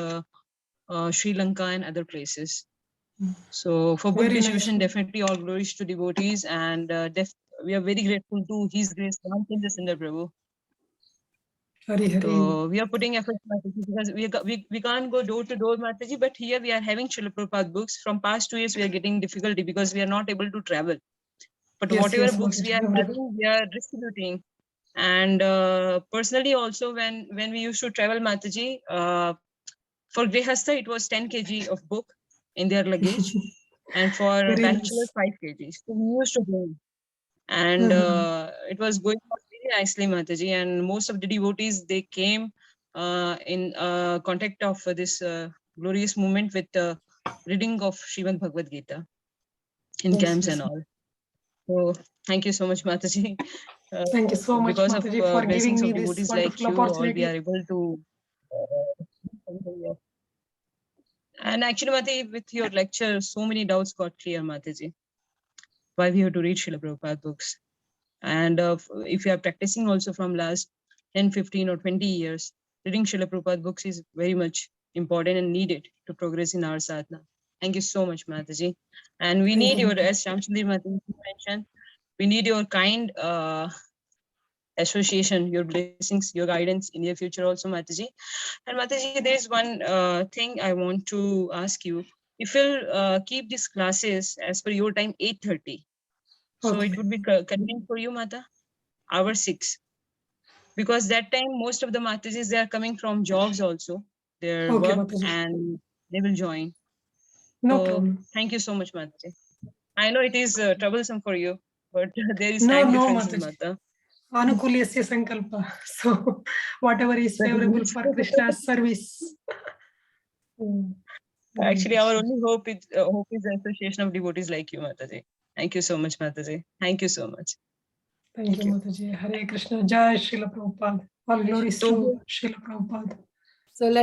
Sri Lanka and other places. So for book distribution, definitely all glories to devotees, and we are very grateful to His Grace Ramchandra Sundar Prabhu.
Hari Hari.
So we are putting efforts, Mataji, because we can't go door to door, Mataji, but here we are having Srila Prabhupada books. From past 2 years, we are getting difficulty because we are not able to travel. But whatever books we are having, we are distributing. And personally also, when we used to travel, Mataji, for Grihastha, it was 10 kg of book in their luggage. And for bachelor, 5 kg. So we used to go. And it was going on very nicely, Mataji. And most of the devotees, they came in contact of this glorious movement with reading of Srimad Bhagavad Gita in camps and all. So thank you so much, Mataji.
Thank you so much,
because
Mataji,
of
for
blessings
giving me
of
this
devotees like
wonderful
you, all
opportunity.
we are able to. And actually, Mataji, with your lecture, so many doubts got clear, Mataji. Why we have to read Srila Prabhupada books. And if you are practicing also from last 10, 15 or 20 years, reading Srila Prabhupada books is very much important and needed to progress in our sadhana. Thank you so much, Mataji. And we need your, as Shamsundar Mataji mentioned, we need your kind association, your blessings, your guidance in your future also, Mataji. And Mataji, there is one thing I want to ask you. If you'll keep these classes as per your time, 8:30. So it would be convenient for you, Mata, hour 6. Because that time, most of the Matajis, they are coming from jobs also, their work, Mataji. And they will join.
No problem.
Thank you so much, Mataji. I know it is troublesome for you, but there is
time
difference, Mata.
Anukulyasya Sankalpa. So whatever is favorable for Krishna's service.
Actually, our only hope is the association of devotees like you, Mataji. Thank you so much, Mataji. Thank you so much.
Thank you, Mataji. Hare Krishna. Jai Srila Prabhupada. All glories
So-
to Srila Prabhupada.
So let